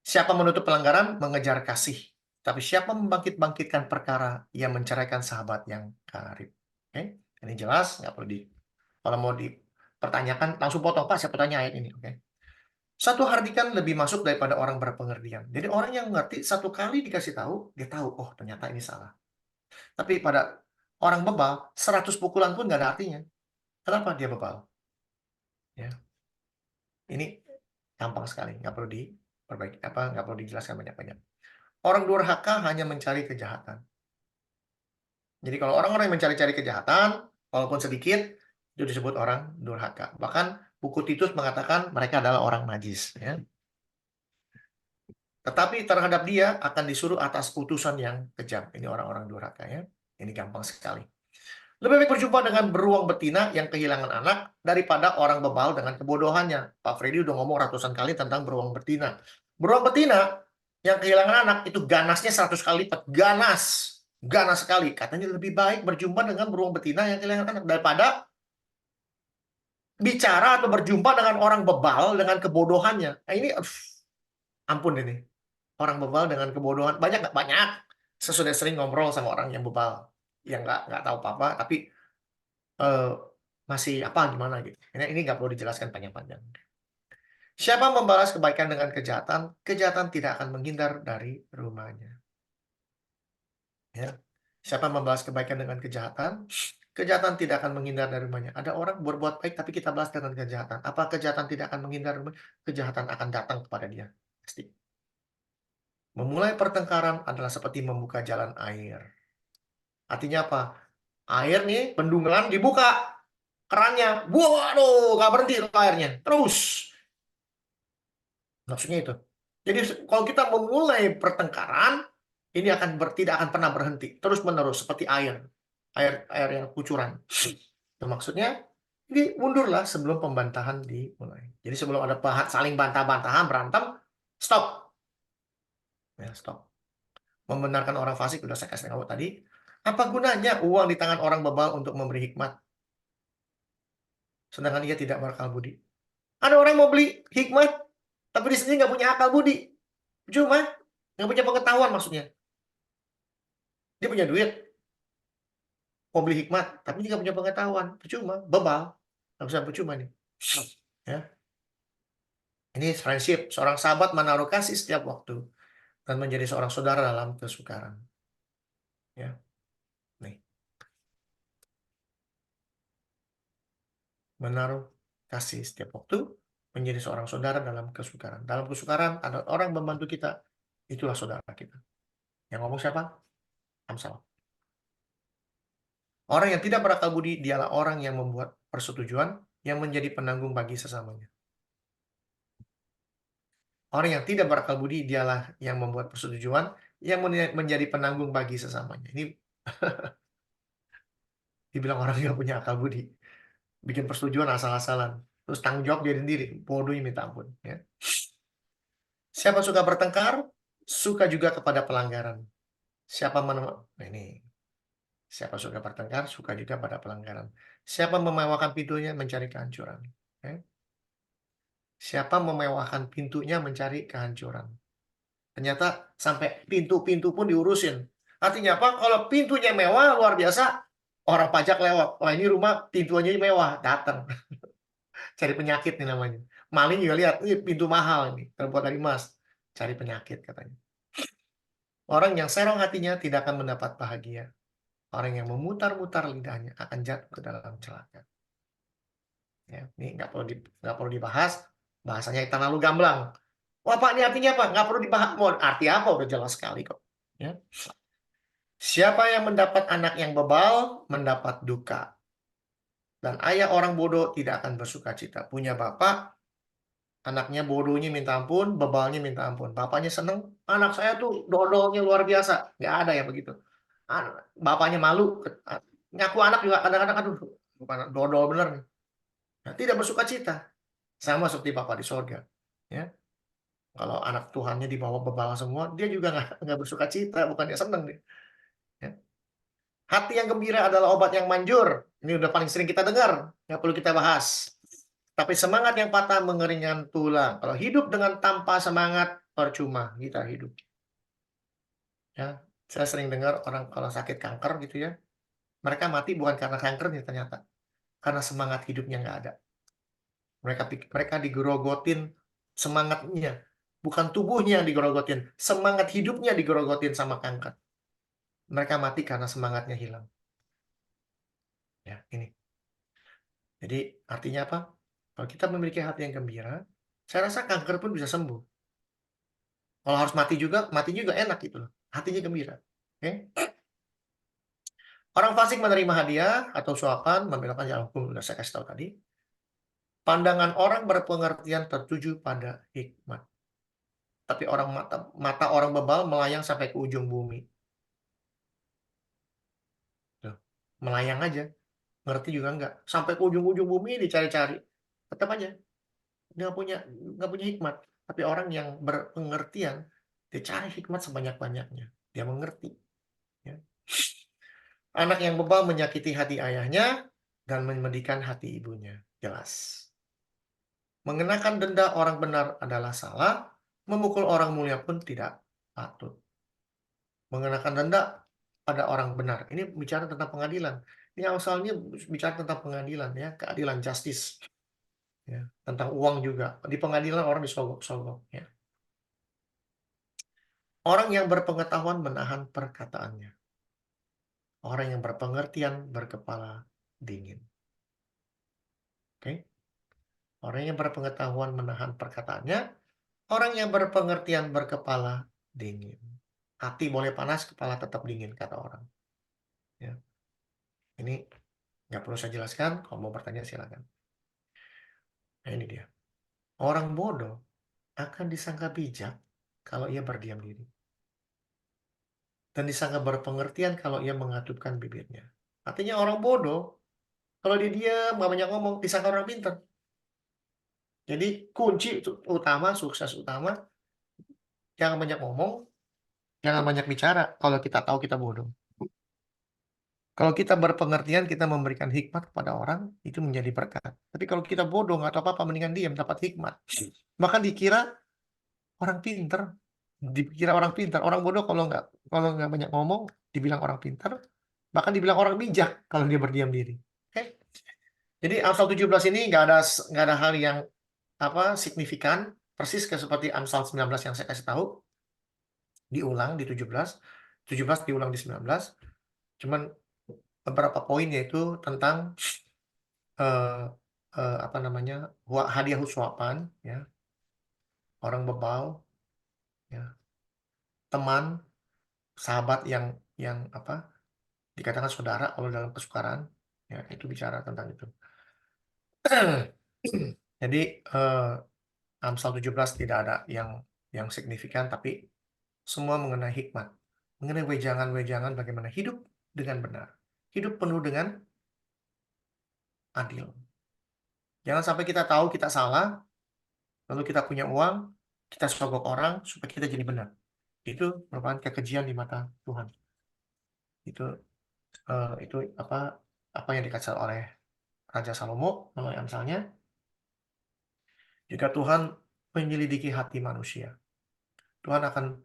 Siapa menutup pelanggaran, mengejar kasih. Tapi siapa membangkit-bangkitkan perkara, ia menceraikan sahabat yang karib. Okay? Ini jelas, nggak perlu kalau mau dipertanyakan, langsung potong, Pak, saya bertanya ayat ini. Okay? Satu hardikan lebih masuk daripada orang berpengertian. Jadi orang yang ngerti, satu kali dikasih tahu, dia tahu, oh ternyata ini salah. Tapi pada orang bebal, 100 pukulan pun nggak ada artinya. Kenapa dia bebal? Ya. Ini gampang sekali, nggak perlu diperbaiki, nggak perlu dijelaskan banyak-banyak. Orang durhaka hanya mencari kejahatan. Jadi kalau orang-orang yang mencari-cari kejahatan, walaupun sedikit, itu disebut orang durhaka. Bahkan buku Titus mengatakan mereka adalah orang najis. Ya. Tetapi terhadap dia akan disuruh atas utusan yang kejam. Ini orang-orang durhaka ya. Ini gampang sekali. Lebih baik berjumpa dengan beruang betina yang kehilangan anak daripada orang bebal dengan kebodohannya. Pak Freddy udah ngomong ratusan kali tentang beruang betina. Beruang betina yang kehilangan anak itu ganasnya 100 kali lipat. Ganas. Ganas sekali. Katanya lebih baik berjumpa dengan beruang betina yang kehilangan anak daripada bicara atau berjumpa dengan orang bebal dengan kebodohannya. Nah, ini ampun ini. Orang bebal dengan kebodohan. Banyak nggak? Banyak. Saya sudah sering ngobrol sama orang yang bebal. Yang nggak tahu apa-apa. Tapi masih apa gimana gitu. Ini nggak perlu dijelaskan panjang-panjang. Siapa membalas kebaikan dengan kejahatan, kejahatan tidak akan menghindar dari rumahnya. Ya. Siapa membalas kebaikan dengan kejahatan, kejahatan tidak akan menghindar dari rumahnya. Ada orang berbuat baik tapi kita balas dengan kejahatan. Apa kejahatan tidak akan menghindar dari rumahnya? Kejahatan akan datang kepada dia. Pasti. Memulai pertengkaran adalah seperti membuka jalan air. Artinya apa? Air nih, bendungan dibuka. Kerannya, waduh, nggak berhenti airnya. Terus. Maksudnya itu. Jadi kalau kita memulai pertengkaran, ini tidak akan pernah berhenti. Terus-menerus, seperti air. Air yang kucuran. Itu maksudnya, ini mundurlah sebelum pembantahan dimulai. Jadi sebelum ada saling bantah-bantahan, berantem, stop. Ya, stop. Membenarkan orang fasik, udah saya kasih tahu tadi. Apa gunanya uang di tangan orang bebal untuk memberi hikmat? Sedangkan ia tidak berakal budi. Ada orang mau beli hikmat, tapi di sini nggak punya akal budi. Cuma nggak punya pengetahuan maksudnya. Dia punya duit, mau beli hikmat, tapi dia nggak punya pengetahuan. Percuma, bebal. Nggak bisa percuma nih. Ya. Ini friendship. Seorang sahabat menaruh kasih setiap waktu dan menjadi seorang saudara dalam kesukaran. Ya. Nih. Menaruh kasih setiap waktu, menjadi seorang saudara dalam kesukaran. Dalam kesukaran ada orang membantu kita, itulah saudara kita. Yang ngomong siapa? Amsal. Orang yang tidak berakal budi dialah orang yang membuat persetujuan yang menjadi penanggung bagi sesamanya. Orang yang tidak berakal budi dialah yang membuat persetujuan yang menjadi penanggung bagi sesamanya. Ini dibilang orang yang punya akal budi. Bikin persetujuan asal-asalan. Terus tanggung jawab dia sendiri. Bodohnya minta ampun. Ya. Siapa suka bertengkar, suka juga kepada pelanggaran. Siapa ini. Siapa suka bertengkar, suka juga pada pelanggaran. Siapa memewahkan pintunya, mencari kehancuran. Ya. Siapa memewahkan pintunya, mencari kehancuran. Ternyata sampai pintu-pintu pun diurusin. Artinya apa? Kalau pintunya mewah, luar biasa, orang pajak lewat. Wah, ini rumah pintunya mewah, datang. Cari penyakit nih namanya. Maling juga lihat, ini pintu mahal ini, terbuat dari emas. Cari penyakit katanya. Orang yang serong hatinya tidak akan mendapat bahagia. Orang yang memutar-mutar lidahnya akan jatuh ke dalam celaka. Ya, ini nggak perlu dibahas. Bahasanya terlalu gamblang. Wah Pak, ini artinya apa? Nggak perlu dibahas. Mau arti apa? Udah jelas sekali kok. Ya. Siapa yang mendapat anak yang bebal, mendapat duka. Dan ayah orang bodoh tidak akan bersuka cita. Punya bapak, anaknya bodohnya minta ampun, bebalnya minta ampun. Bapaknya seneng, anak saya tuh dodolnya luar biasa. Nggak ada ya begitu. Bapaknya malu, ngaku anak juga kadang-kadang, aduh, bukan dodol bener nih. Nah, tidak bersuka cita. Sama seperti Bapak di sorga. Ya. Kalau anak Tuhannya dibawa bebal semua, dia juga nggak bersuka cita, bukannya seneng dia. Ya. Hati yang gembira adalah obat yang manjur. Ini udah paling sering kita dengar, nggak perlu kita bahas. Tapi semangat yang patah mengeringan tulang. Kalau hidup dengan tanpa semangat, percuma kita hidup. Ya, saya sering dengar orang kalau sakit kanker gitu ya, mereka mati bukan karena kankernya ternyata, karena semangat hidupnya nggak ada. Mereka digerogotin semangatnya, bukan tubuhnya yang digerogotin, semangat hidupnya digerogotin sama kanker. Mereka mati karena semangatnya hilang. Ya, ini. Jadi artinya apa? Kalau kita memiliki hati yang gembira, saya rasa kanker pun bisa sembuh. Kalau harus mati juga enak gitu loh. Hatinya gembira. Oke? Orang fasik menerima hadiah atau suapan, membelokkan jalan hukum, sudah saya kasih tahu tadi. Pandangan orang berpengertian tertuju pada hikmat. Tapi mata orang bebal melayang sampai ke ujung bumi. Tuh, melayang aja. Ngerti juga enggak. Sampai ke ujung-ujung bumi dicari-cari. Tetap aja. Dia nggak punya hikmat. Tapi orang yang berpengertian, dia cari hikmat sebanyak-banyaknya. Dia mengerti. Ya. Anak yang bebal menyakiti hati ayahnya dan memedikan hati ibunya. Jelas. Mengenakan denda orang benar adalah salah, memukul orang mulia pun tidak patut. Mengenakan denda pada orang benar. Ini bicara tentang pengadilan. Ini asalnya bicara tentang pengadilan ya, keadilan justice. Ya, tentang uang juga. Di pengadilan orang disogok-sogok ya. Orang yang berpengetahuan menahan perkataannya. Orang yang berpengertian berkepala dingin. Oke? Orang yang berpengetahuan menahan perkataannya, orang yang berpengertian berkepala dingin. Hati boleh panas, kepala tetap dingin, kata orang. Ya. Ini nggak perlu saya jelaskan, kalau mau bertanya silakan. Nah ini dia. Orang bodoh akan disangka bijak kalau ia berdiam diri. Dan disangka berpengertian kalau ia mengatupkan bibirnya. Artinya orang bodoh, kalau dia diam, nggak banyak ngomong, disangka orang pintar. Jadi kunci utama, sukses utama, jangan banyak ngomong, jangan banyak bicara kalau kita tahu kita bodoh. Kalau kita berpengertian, kita memberikan hikmat kepada orang, itu menjadi berkat. Tapi kalau kita bodoh, nggak tahu apa-apa, mendingan diam, dapat hikmat. Bahkan dikira orang pintar. Dikira orang pintar. Orang bodoh kalau nggak banyak ngomong, dibilang orang pintar. Bahkan dibilang orang bijak kalau dia berdiam diri. Oke? Jadi Amsal 17 ini nggak ada hal yang signifikan, persis seperti Amsal 19 yang saya kasih tahu. Diulang di 17 diulang di 19. Cuman beberapa poin yaitu tentang hadiah suapan, ya, orang bebal, ya, teman, sahabat yang Dikatakan saudara kalau dalam kesukaran, ya itu bicara tentang itu. Jadi Amsal 17 tidak ada yang signifikan, tapi semua mengenai hikmat, mengenai wejangan-wejangan bagaimana hidup dengan benar, hidup penuh dengan adil. Jangan sampai kita tahu kita salah, lalu kita punya uang, kita sogok orang supaya kita jadi benar. Itu merupakan kekejian di mata Tuhan. Itu apa yang dikatakan oleh Raja Salomo melalui Amsalnya. Jika Tuhan menyelidiki hati manusia, Tuhan akan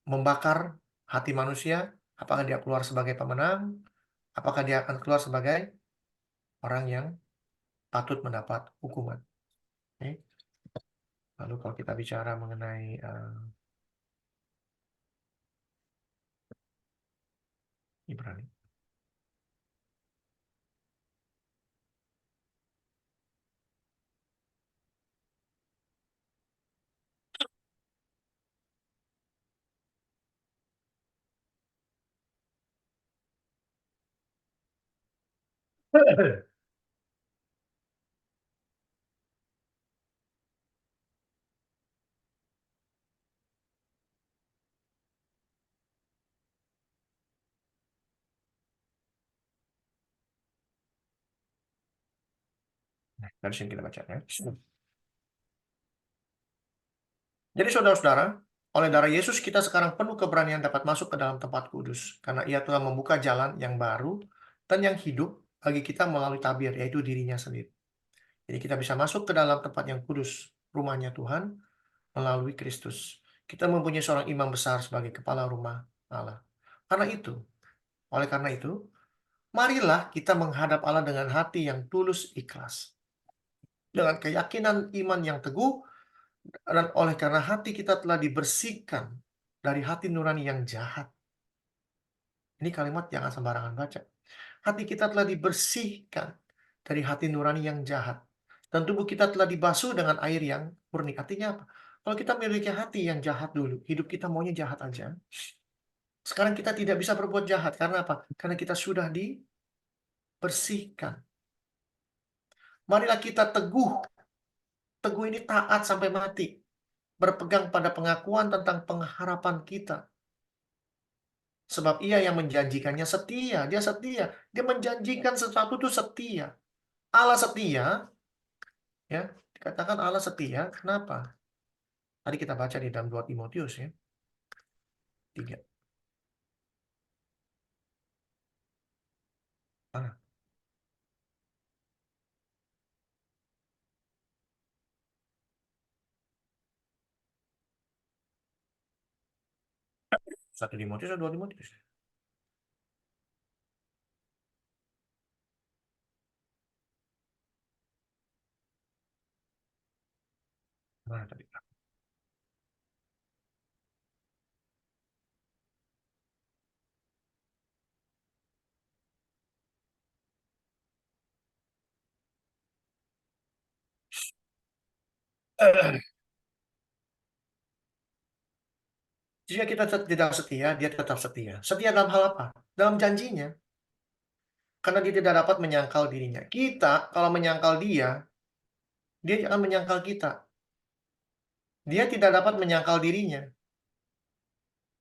membakar hati manusia. Apakah dia keluar sebagai pemenang? Apakah dia akan keluar sebagai orang yang patut mendapat hukuman? Oke. Lalu kalau kita bicara mengenai Ibrani. Nah, dari sini kita baca ya. Jadi saudara-saudara, oleh darah Yesus kita sekarang penuh keberanian dapat masuk ke dalam tempat kudus, karena Ia telah membuka jalan yang baru dan yang hidup bagi kita melalui tabir, yaitu dirinya sendiri. Jadi kita bisa masuk ke dalam tempat yang kudus, rumahnya Tuhan, melalui Kristus. Kita mempunyai seorang imam besar sebagai kepala rumah Allah. Oleh karena itu, marilah kita menghadap Allah dengan hati yang tulus ikhlas. Dengan keyakinan iman yang teguh, dan oleh karena hati kita telah dibersihkan dari hati nurani yang jahat. Ini kalimat jangan sembarangan baca. Hati kita telah dibersihkan dari hati nurani yang jahat. Dan tubuh kita telah dibasuh dengan air yang murni. Artinya apa? Kalau kita memiliki hati yang jahat dulu, hidup kita maunya jahat aja. Sekarang kita tidak bisa berbuat jahat. Karena apa? Karena kita sudah dibersihkan. Marilah kita teguh. Teguh ini taat sampai mati. Berpegang pada pengakuan tentang pengharapan kita. Sebab Ia yang menjanjikannya setia. Dia setia. Dia menjanjikan sesuatu itu setia. Allah setia. Ya, dikatakan Allah setia. Kenapa? Tadi kita baca di dalam 2 Timotius ya. 3. Mana? Satu Timotius atau 2 Timotius? Mana tadi? Jika kita tidak setia, dia tetap setia. Setia dalam hal apa? Dalam janjinya. Karena dia tidak dapat menyangkal dirinya. Kita, kalau menyangkal dia akan menyangkal kita. Dia tidak dapat menyangkal dirinya.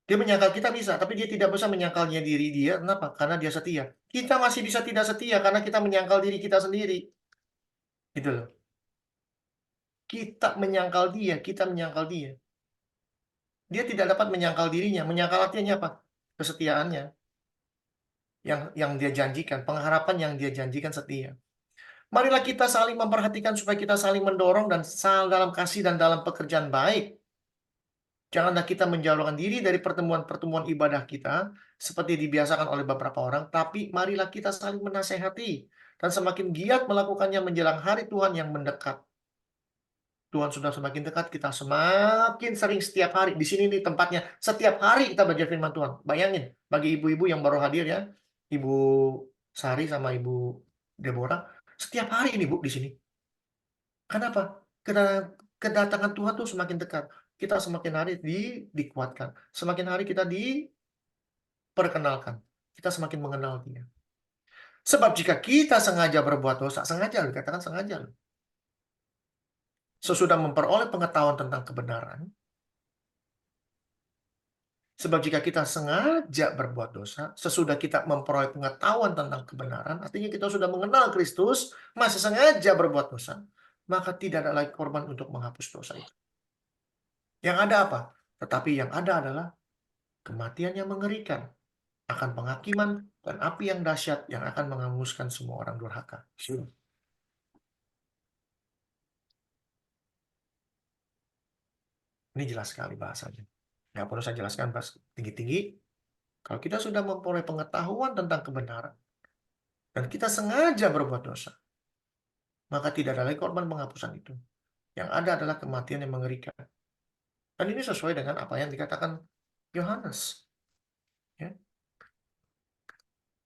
Dia menyangkal kita bisa, tapi dia tidak bisa menyangkalnya diri dia. Kenapa? Karena dia setia. Kita masih bisa tidak setia karena kita menyangkal diri kita sendiri. Gitu loh. Kita menyangkal dia. Dia tidak dapat menyangkal dirinya. Menyangkal artinya apa? Kesetiaannya. Yang dia janjikan, pengharapan yang dia janjikan setia. Marilah kita saling memperhatikan supaya kita saling mendorong dan dalam kasih dan dalam pekerjaan baik. Janganlah kita menjauhkan diri dari pertemuan-pertemuan ibadah kita seperti dibiasakan oleh beberapa orang, tapi marilah kita saling menasehati dan semakin giat melakukannya menjelang hari Tuhan yang mendekat. Tuhan sudah semakin dekat, kita semakin sering setiap hari. Di sini nih tempatnya, setiap hari kita belajar firman Tuhan. Bayangin, bagi ibu-ibu yang baru hadir ya, Ibu Sari sama Ibu Deborah, setiap hari ini Bu di sini. Kenapa? Karena kedatangan Tuhan tuh semakin dekat. Kita semakin hari dikuatkan. Semakin hari kita diperkenalkan. kita semakin mengenal Dia. Sebab jika kita sengaja berbuat dosa, sengaja, dikatakan sengaja, sesudah memperoleh pengetahuan tentang kebenaran, sebab jika kita sengaja berbuat dosa, sesudah kita memperoleh pengetahuan tentang kebenaran, artinya kita sudah mengenal Kristus, masih sengaja berbuat dosa, maka tidak ada lagi korban untuk menghapus dosa itu. Yang ada apa? Tetapi yang ada adalah kematian yang mengerikan, akan penghakiman dan api yang dahsyat yang akan menghanguskan semua orang durhaka. Ini jelas sekali bahasanya. Nggak perlu saya jelaskan tinggi-tinggi. Kalau kita sudah memperoleh pengetahuan tentang kebenaran, dan kita sengaja berbuat dosa, maka tidak ada lagi korban penghapusan itu. Yang ada adalah kematian yang mengerikan. Dan ini sesuai dengan apa yang dikatakan Yohanes. Ya.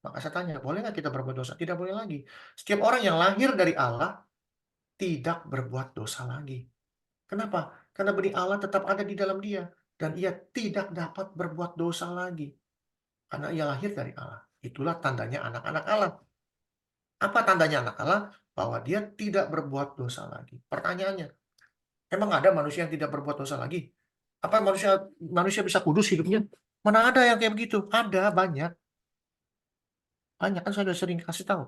Maka saya tanya, boleh nggak kita berbuat dosa? Tidak boleh lagi. Setiap orang yang lahir dari Allah tidak berbuat dosa lagi. Kenapa? Karena benih Allah tetap ada di dalam dia. Dan ia tidak dapat berbuat dosa lagi. Karena ia lahir dari Allah. Itulah tandanya anak-anak Allah. Apa tandanya anak Allah? Bahwa dia tidak berbuat dosa lagi. Pertanyaannya, emang ada manusia yang tidak berbuat dosa lagi? Apa manusia bisa kudus hidupnya? Mana ada yang kayak begitu? Ada, banyak. Banyak, kan saya sudah sering kasih tahu.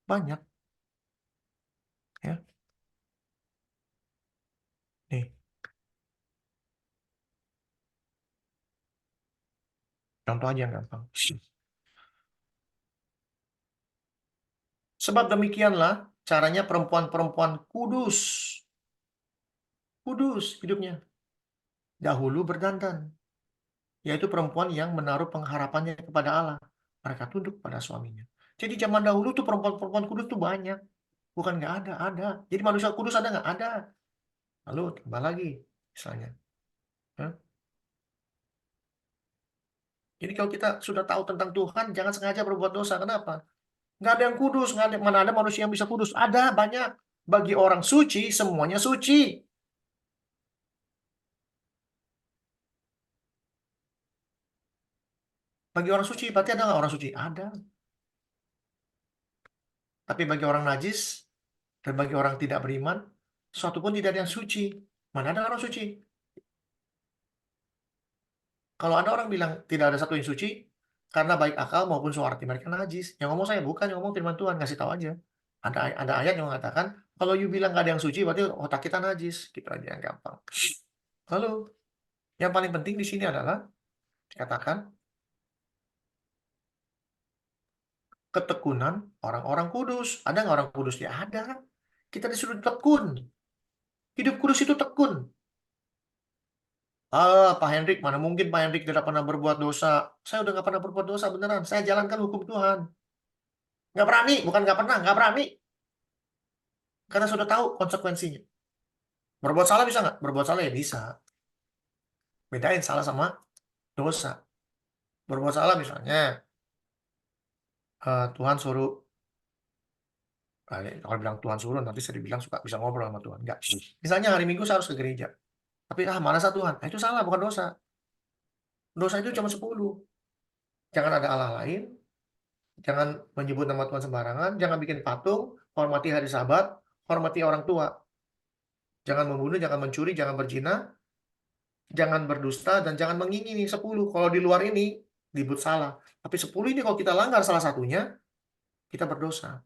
Banyak. Ya. Nih. Contoh aja yang gampang. Sebab demikianlah caranya perempuan-perempuan kudus. Kudus hidupnya. Dahulu berdandan. Yaitu perempuan yang menaruh pengharapannya kepada Allah. Mereka tunduk pada suaminya. Jadi zaman dahulu tuh perempuan-perempuan kudus tuh banyak. Bukan nggak ada, ada. Jadi manusia kudus ada nggak? Ada. Lalu tambah lagi, misalnya. Hah? Jadi kalau kita sudah tahu tentang Tuhan, jangan sengaja berbuat dosa. Kenapa? Nggak ada yang kudus. Nggak ada, mana ada manusia yang bisa kudus? Ada, banyak. Bagi orang suci, semuanya suci. Bagi orang suci, berarti ada nggak orang suci? Ada. Tapi bagi orang najis, dan bagi orang tidak beriman, sesuatu pun tidak ada yang suci. Mana ada orang suci? Kalau ada orang bilang tidak ada satu yang suci, karena baik akal maupun suara hati mereka najis. Yang ngomong saya bukan, yang ngomong firman Tuhan, ngasih tahu aja. Ada ayat yang mengatakan, kalau you bilang nggak ada yang suci, berarti otak kita najis. Gitu aja yang gampang. Lalu, yang paling penting di sini adalah, dikatakan, ketekunan orang-orang kudus. Ada nggak orang kudus? Ya ada. Kita disuruh tekun. Hidup kudus itu tekun. Pak Hendrik, mana mungkin Pak Hendrik tidak pernah berbuat dosa. Saya udah nggak pernah berbuat dosa, beneran. Saya jalankan hukum Tuhan. Nggak berani, bukan nggak pernah, nggak berani. Karena sudah tahu konsekuensinya. Berbuat salah bisa nggak? Berbuat salah ya bisa. Bedain salah sama dosa. Berbuat salah misalnya, Tuhan suruh, kalau bilang Tuhan suruh, nanti saya dibilang suka bisa ngobrol sama Tuhan. Nggak. Misalnya hari Minggu saya harus ke gereja. Tapi mana sah Tuhan? Nah, itu salah, bukan dosa. Dosa itu cuma 10. Jangan ada Allah lain. Jangan menyebut nama Tuhan sembarangan. Jangan bikin patung. Hormati hari Sabat. Hormati orang tua. Jangan membunuh, jangan mencuri, jangan berzina. Jangan berdusta, dan jangan mengingini. 10. Kalau di luar ini, disebut salah. Tapi 10 ini kalau kita langgar salah satunya, kita berdosa.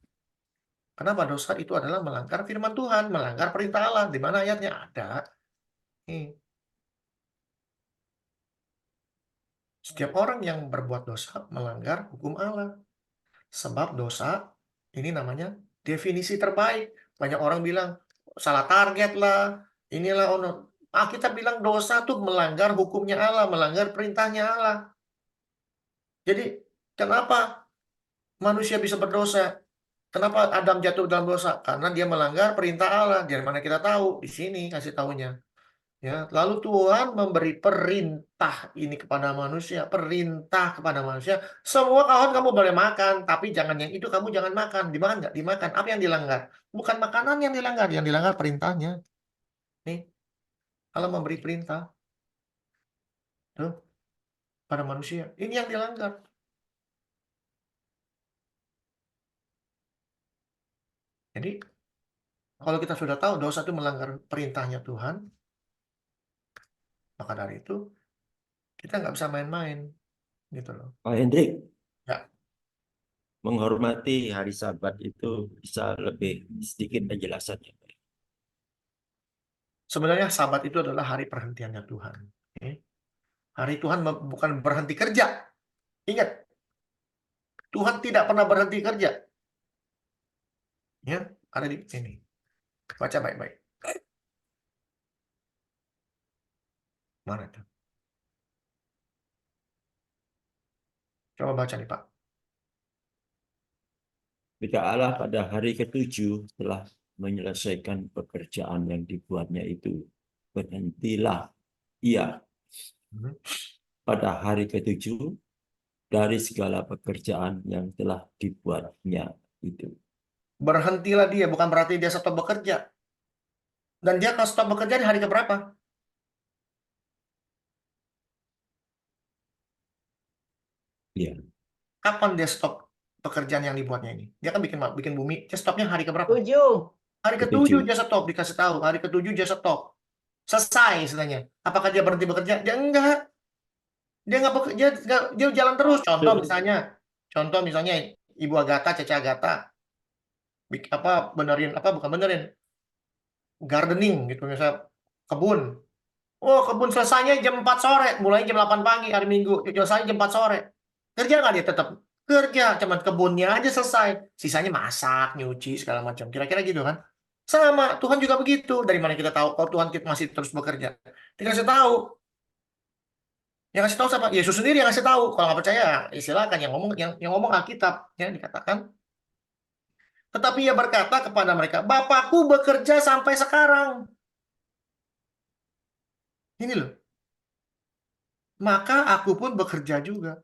Kenapa? Dosa itu adalah melanggar firman Tuhan. Melanggar perintah Allah. Di mana ayatnya? Ada. Setiap orang yang berbuat dosa melanggar hukum Allah. Sebab dosa ini namanya definisi terbaik. Banyak orang bilang salah target lah, inilah ono. Kita bilang dosa tuh melanggar hukumnya Allah, melanggar perintahnya Allah. Jadi kenapa manusia bisa berdosa? Kenapa Adam jatuh dalam dosa? Karena dia melanggar perintah Allah. Dari mana kita tahu? Di sini kasih tahunya. Ya, lalu Tuhan memberi perintah ini kepada manusia, perintah kepada manusia. Semua kawan kamu boleh makan, tapi jangan yang itu kamu jangan makan. Dimakan nggak? Dimakan. Apa yang dilanggar? Bukan makanan yang dilanggar perintahnya. Nih, Allah memberi perintah tuh pada manusia. Ini yang dilanggar. Jadi kalau kita sudah tahu dosa itu melanggar perintahnya Tuhan, maka dari itu kita nggak bisa main-main gitu loh. Pak Hendrik, Ya, menghormati hari Sabat itu bisa lebih sedikit penjelasannya. sebenarnya Sabat itu adalah hari perhentiannya Tuhan. Oke? Hari Tuhan bukan berhenti kerja. Ingat, Tuhan tidak pernah berhenti kerja. Ya, ada di sini. Baca baik-baik. Mana itu? Coba baca nih, Pak. Jika Allah pada hari ketujuh telah menyelesaikan pekerjaan yang dibuatnya itu, berhentilah ia Hmm. pada hari ketujuh dari segala pekerjaan yang telah dibuatnya itu. Berhentilah dia, bukan berarti dia stop bekerja. Dan dia akan stop bekerja di hari keberapa? Ya, Kapan dia stop pekerjaan yang dibuatnya ini? Dia kan bikin bumi, dia stopnya hari keberapa? 7. Hari ketujuh dia stop, dikasih tahu. Hari ketujuh dia stop. Selesai istilahnya. Apakah dia berhenti bekerja? Dia enggak. Dia nggak bekerja, dia jalan terus. Contoh misalnya Ibu Agatha, Cece Agatha, bukan benerin, gardening gitu misalnya kebun. Oh, kebun selesainya jam 4 sore, mulai jam 8 pagi hari Minggu, selesai jam 4 sore. Kerja nggak dia tetap? Kerja, cuman kebunnya aja selesai. Sisanya masak, nyuci, segala macam. Kira-kira gitu kan? Sama, Tuhan juga begitu. Dari mana kita tahu kalau Tuhan kita masih terus bekerja? Dikasih tahu. Yang kasih tahu siapa? Yesus sendiri yang kasih tahu. Kalau nggak percaya, ya silakan yang ngomong Alkitab, ya dikatakan. Tetapi ia berkata kepada mereka, Bapakku bekerja sampai sekarang. Ini loh. Maka aku pun bekerja juga.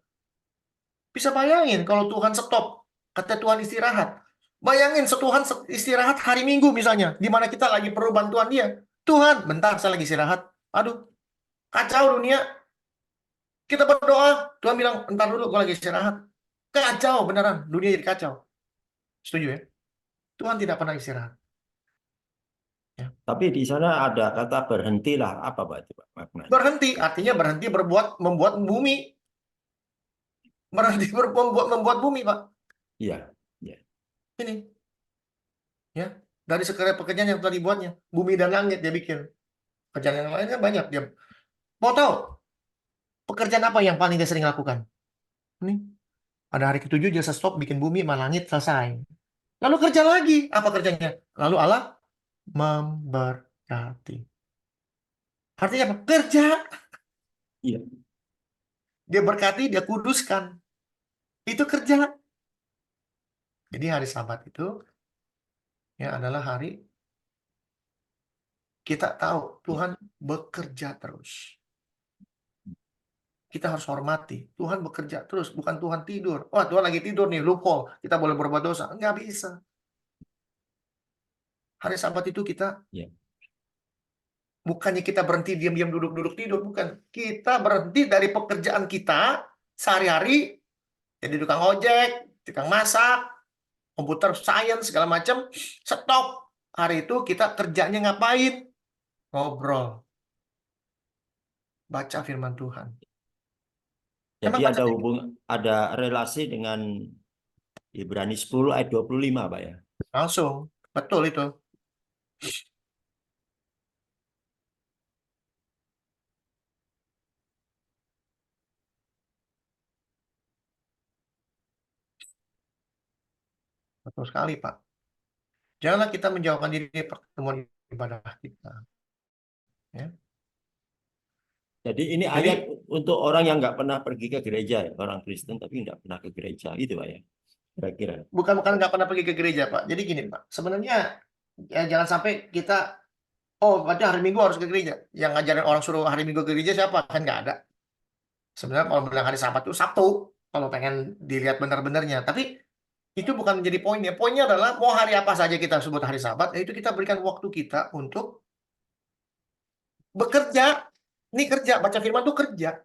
Bisa bayangin kalau Tuhan stop, kata Tuhan istirahat. Bayangin Tuhan istirahat hari Minggu misalnya, di mana kita lagi perlu bantuan dia. Tuhan, bentar saya lagi istirahat. Aduh, kacau dunia. Kita berdoa, Tuhan bilang, entar dulu gue lagi istirahat. Kacau beneran, dunia jadi kacau. Setuju ya? Tuhan tidak pernah istirahat. Ya. tapi di sana ada kata berhentilah. Apa Pak itu Pak maknanya? Berhenti, artinya berhenti membuat bumi. Berhenti membuat bumi, Pak. Iya. Ini. Ya, dari segala pekerjaan yang telah dibuatnya. Bumi dan langit dia bikin. Pekerjaan yang lainnya banyak. Dia mau tahu pekerjaan apa yang paling dia sering lakukan? Ini. Pada hari ketujuh dia stop bikin bumi sama langit selesai. Lalu kerja lagi. Apa kerjanya? Lalu Allah memberkati. Artinya apa? Kerja. Iya. Dia berkati, dia kuduskan. Itu kerja. Jadi hari Sabat itu ya adalah hari kita tahu Tuhan bekerja terus. Kita harus hormati. Tuhan bekerja terus, bukan Tuhan tidur. Wah, Tuhan lagi tidur nih, loophole. Kita boleh berbuat dosa. Enggak bisa. Hari Sabat itu kita Ya. bukannya kita berhenti diam-diam duduk-duduk tidur, bukan. Kita berhenti dari pekerjaan kita sehari-hari, jadi tukang ojek, tukang masak, komputer science, segala macam. Stop. Hari itu kita kerjanya ngapain? Ngobrol. Baca firman Tuhan. Jadi Emang ada relasi dengan Ibrani 10 ayat 25 Pak ya. langsung. Betul itu. Betul sekali, Pak. Janganlah kita menjauhkan diri dari pertemuan ibadah kita. Ya. Jadi ini ayat untuk orang yang nggak pernah pergi ke gereja, ya, orang Kristen tapi nggak pernah ke gereja, gitu Pak ya. Kira-kira. Bukan nggak pernah pergi ke gereja, Pak. Jadi gini, Pak. Sebenarnya ya jangan sampai kita, oh, berarti hari Minggu harus ke gereja. Yang ngajarin orang suruh hari Minggu ke gereja siapa? Kan nggak ada. Sebenarnya kalau bilang hari Sabat itu Sabtu, kalau pengen dilihat benar-benarnya. Tapi itu bukan menjadi poinnya. Poinnya adalah mau hari apa saja kita sebut hari Sabat, itu kita berikan waktu kita untuk bekerja. Ini kerja, baca firman itu kerja.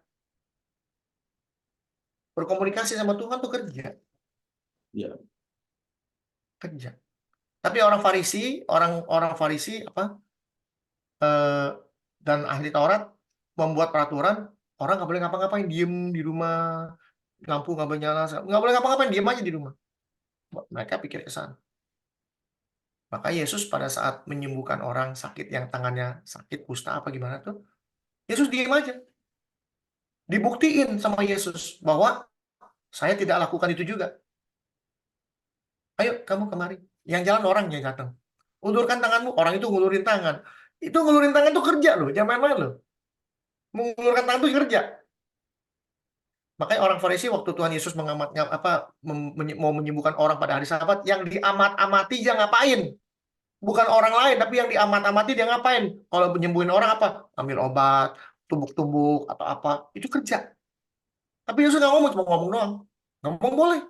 Berkomunikasi sama Tuhan itu kerja. Ya. Kerja. Tapi orang Farisi eh, dan ahli Taurat membuat peraturan orang nggak boleh ngapa-ngapain, diem di rumah, lampu nggak boleh nyala, nggak boleh ngapa-ngapain, diem aja di rumah. Mereka pikir ke sana. Maka Yesus pada saat menyembuhkan orang sakit yang tangannya sakit kusta apa gimana tuh, Yesus diem aja. Dibuktiin sama Yesus bahwa saya tidak lakukan itu juga. Ayo kamu kemari. Yang jalan orang yang datang. Ulurkan tanganmu, orang itu ngulurin tangan. Itu ngulurin tangan tuh kerja loh, jangan main-main loh. Mengulurkan tangan tuh kerja. Makanya orang Farisi waktu Tuhan Yesus mau menyembuhkan orang pada hari Sabat, yang diamat-amati dia ngapain? Bukan orang lain, tapi yang diamat-amati dia ngapain? Kalau menyembuhin orang apa? Ambil obat, tumbuk-tumbuk atau apa? Itu kerja. Tapi Yesus nggak ngomong, cuma ngomong doang. Ngomong boleh.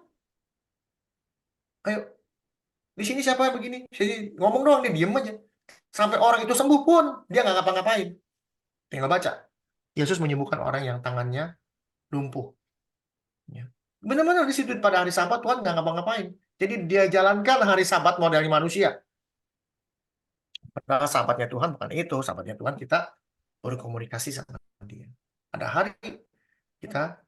Ayo, di sini siapa yang begini? Jadi ngomong doang, dia diem aja. Sampai orang itu sembuh pun dia nggak ngapa-ngapain. Tinggal baca. Yesus menyembuhkan orang yang tangannya lumpuh. Ya. Benar-benar di situ pada hari Sabat Tuhan nggak ngapa-ngapain. Jadi dia jalankan hari Sabat modelnya manusia. Padahal sahabatnya Tuhan bukan itu. Sahabatnya Tuhan kita berkomunikasi sama dia. Ada hari kita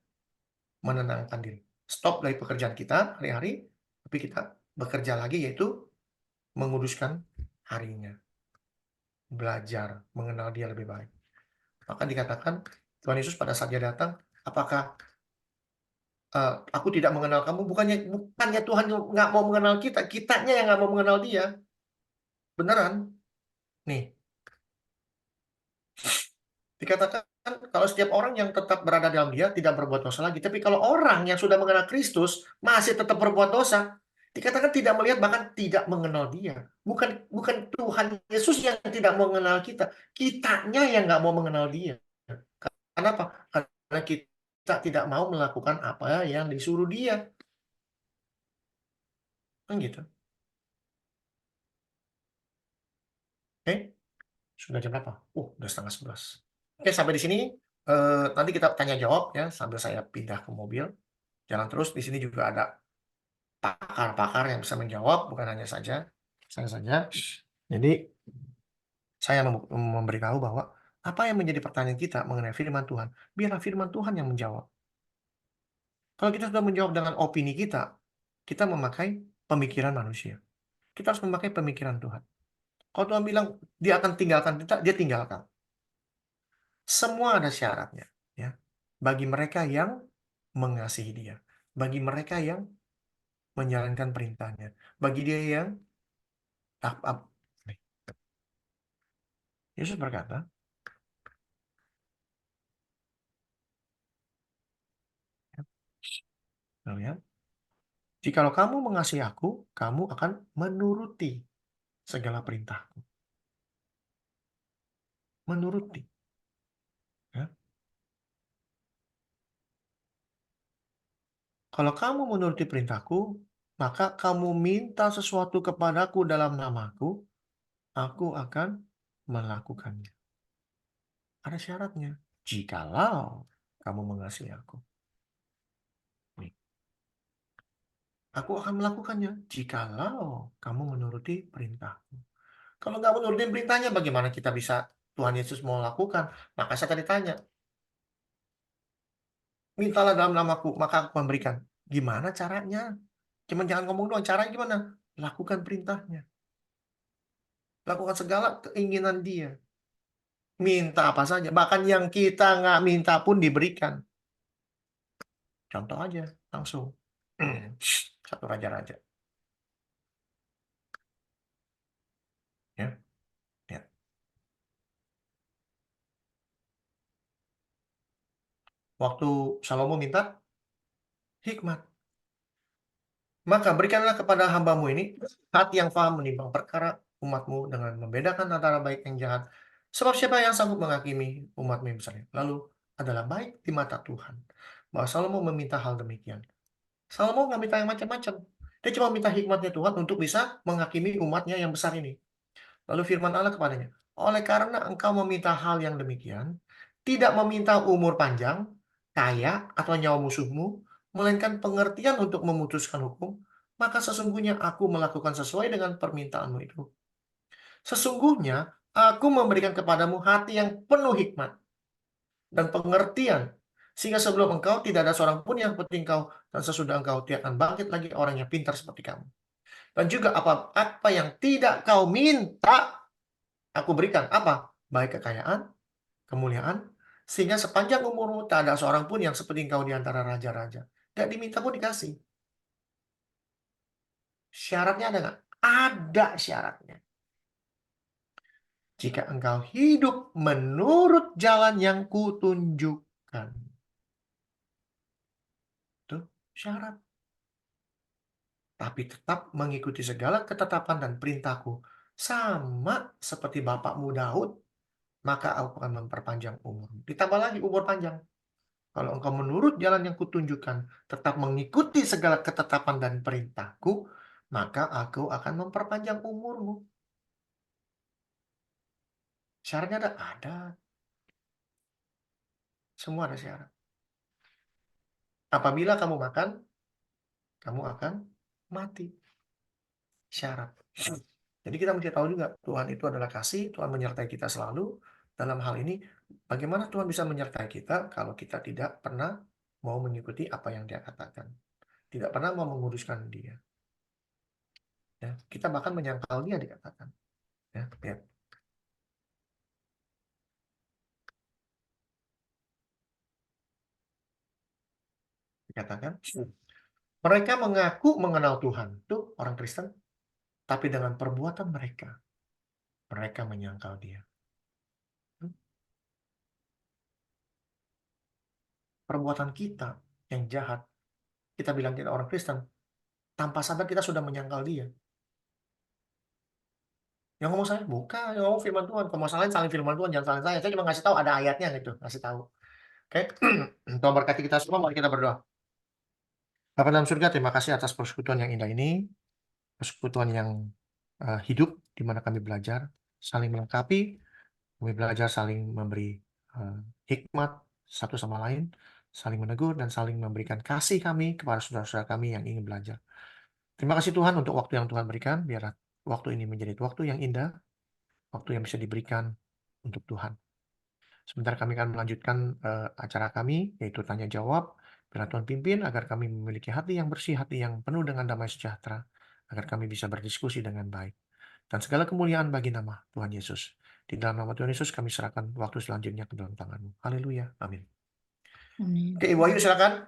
menenangkan diri. Stop dari pekerjaan kita hari-hari, tapi kita bekerja lagi, yaitu menguduskan harinya. Belajar mengenal dia lebih baik. Maka dikatakan Tuhan Yesus pada saat dia datang, apakah aku tidak mengenal kamu? Bukannya Tuhan nggak mau mengenal kita, kitanya yang nggak mau mengenal dia. Beneran. Nih, dikatakan kalau setiap orang yang tetap berada dalam dia tidak berbuat dosa lagi. Tapi kalau orang yang sudah mengenal Kristus masih tetap berbuat dosa, dikatakan tidak melihat, bahkan tidak mengenal dia. Bukan Tuhan Yesus yang tidak mau mengenal kita, kitanya yang nggak mau mengenal dia. Kenapa? Karena kita tidak mau melakukan apa yang disuruh dia. Kan gitu. Oke, sudah jam berapa? Udah 10:30. Oke, sampai di sini. Nanti kita tanya jawab ya sambil saya pindah ke mobil. Jalan terus. Di sini juga ada pakar-pakar yang bisa menjawab, bukan hanya saya saja. Jadi saya memberitahu bahwa apa yang menjadi pertanyaan kita mengenai firman Tuhan, biarlah firman Tuhan yang menjawab. Kalau kita sudah menjawab dengan opini kita, kita memakai pemikiran manusia. Kita harus memakai pemikiran Tuhan. Kalau Tuhan bilang dia akan tinggalkan kita, dia tinggalkan. Semua ada syaratnya, ya. Bagi mereka yang mengasihi dia, bagi mereka yang menjalankan perintahnya, bagi dia yang taat. Yesus berkata, ya, jikalau kamu mengasihi aku, kamu akan menuruti segala perintahku. Menuruti. Ya. Kalau kamu menuruti perintahku, maka kamu minta sesuatu kepadaku dalam namaku, aku akan melakukannya. Ada syaratnya. Jikalau kamu mengasihi aku. Aku akan melakukannya jikalau kamu menuruti perintahku. Kalau nggak menuruti perintahnya, bagaimana kita bisa Tuhan Yesus mau lakukan? Maka saya tadi tanya, mintalah dalam namaku, maka aku memberikan. Gimana caranya? Cuman jangan ngomong doang, caranya gimana? Lakukan perintahnya. Lakukan segala keinginan dia. Minta apa saja. Bahkan yang kita nggak minta pun diberikan. Contoh aja, langsung. Satu raja-raja. Ya, ya. Waktu Salomo minta hikmat. Maka berikanlah kepada hambamu ini hati yang paham menimbang perkara umatmu dengan membedakan antara baik yang jahat. Sebab siapa yang sanggup menghakimi umatmu yang besar? Lalu adalah baik di mata Tuhan. Bahwa Salomo meminta hal demikian. Salomo nggak minta yang macam-macam. Dia cuma minta hikmatnya Tuhan untuk bisa menghakimi umatnya yang besar ini. Lalu firman Allah kepadanya, oleh karena engkau meminta hal yang demikian, tidak meminta umur panjang, kaya, atau nyawa musuhmu, melainkan pengertian untuk memutuskan hukum, maka sesungguhnya aku melakukan sesuai dengan permintaanmu itu. Sesungguhnya aku memberikan kepadamu hati yang penuh hikmat dan pengertian, sehingga sebelum engkau tidak ada seorang pun yang seperti engkau, dan sesudah engkau tidak akan bangkit lagi orang yang pintar seperti kamu. Dan juga apa yang tidak kau minta, aku berikan. Apa? Baik kekayaan, kemuliaan, sehingga sepanjang umurmu tak ada seorang pun yang seperti engkau di antara raja-raja. Tidak diminta pun dikasih. Syaratnya ada nggak? Ada syaratnya. Jika engkau hidup menurut jalan yang kutunjukkan. Itu syarat. Tapi tetap mengikuti segala ketetapan dan perintahku. Sama seperti bapakmu Daud, maka aku akan memperpanjang umurmu. Ditambah lagi umur panjang. Kalau engkau menurut jalan yang kutunjukkan, tetap mengikuti segala ketetapan dan perintahku, maka aku akan memperpanjang umurmu. Syaratnya ada? Ada. Semua ada syarat. Apabila kamu makan, kamu akan mati. Syarat. Jadi kita mesti tahu juga, Tuhan itu adalah kasih, Tuhan menyertai kita selalu. Dalam hal ini, bagaimana Tuhan bisa menyertai kita kalau kita tidak pernah mau mengikuti apa yang Dia katakan. Tidak pernah mau menguruskan Dia. Ya, kita bahkan menyangkal Dia dikatakan. Ya, lihat. Dikatakan, mereka mengaku mengenal Tuhan, itu orang Kristen, tapi dengan perbuatan mereka menyangkal Dia. Perbuatan kita yang jahat, kita bilang kita orang Kristen, tanpa sadar kita sudah menyangkal Dia. Yang ngomong saya, bukan, yang ngomong firman Tuhan. Kalau mau salahin, salin firman Tuhan, jangan salin saya. Saya cuma ngasih tahu ada ayatnya gitu, ngasih tahu. Oke, Tuhan berkati kita semua, mari kita berdoa. Bapa dalam surga, terima kasih atas persekutuan yang indah ini, persekutuan yang hidup, di mana kami belajar, saling melengkapi, kami belajar saling memberi hikmat satu sama lain, saling menegur, dan saling memberikan kasih kami kepada saudara-saudara kami yang ingin belajar. Terima kasih Tuhan untuk waktu yang Tuhan berikan, biar waktu ini menjadi waktu yang indah, waktu yang bisa diberikan untuk Tuhan. Sebentar kami akan melanjutkan acara kami, yaitu tanya jawab. Biar Tuhan pimpin agar kami memiliki hati yang bersih, hati yang penuh dengan damai sejahtera, agar kami bisa berdiskusi dengan baik. Dan segala kemuliaan bagi nama Tuhan Yesus. Di dalam nama Tuhan Yesus kami serahkan waktu selanjutnya ke dalam tangan-Mu. Haleluya. Amin. Amin. Oke, Ibu Ayu silakan.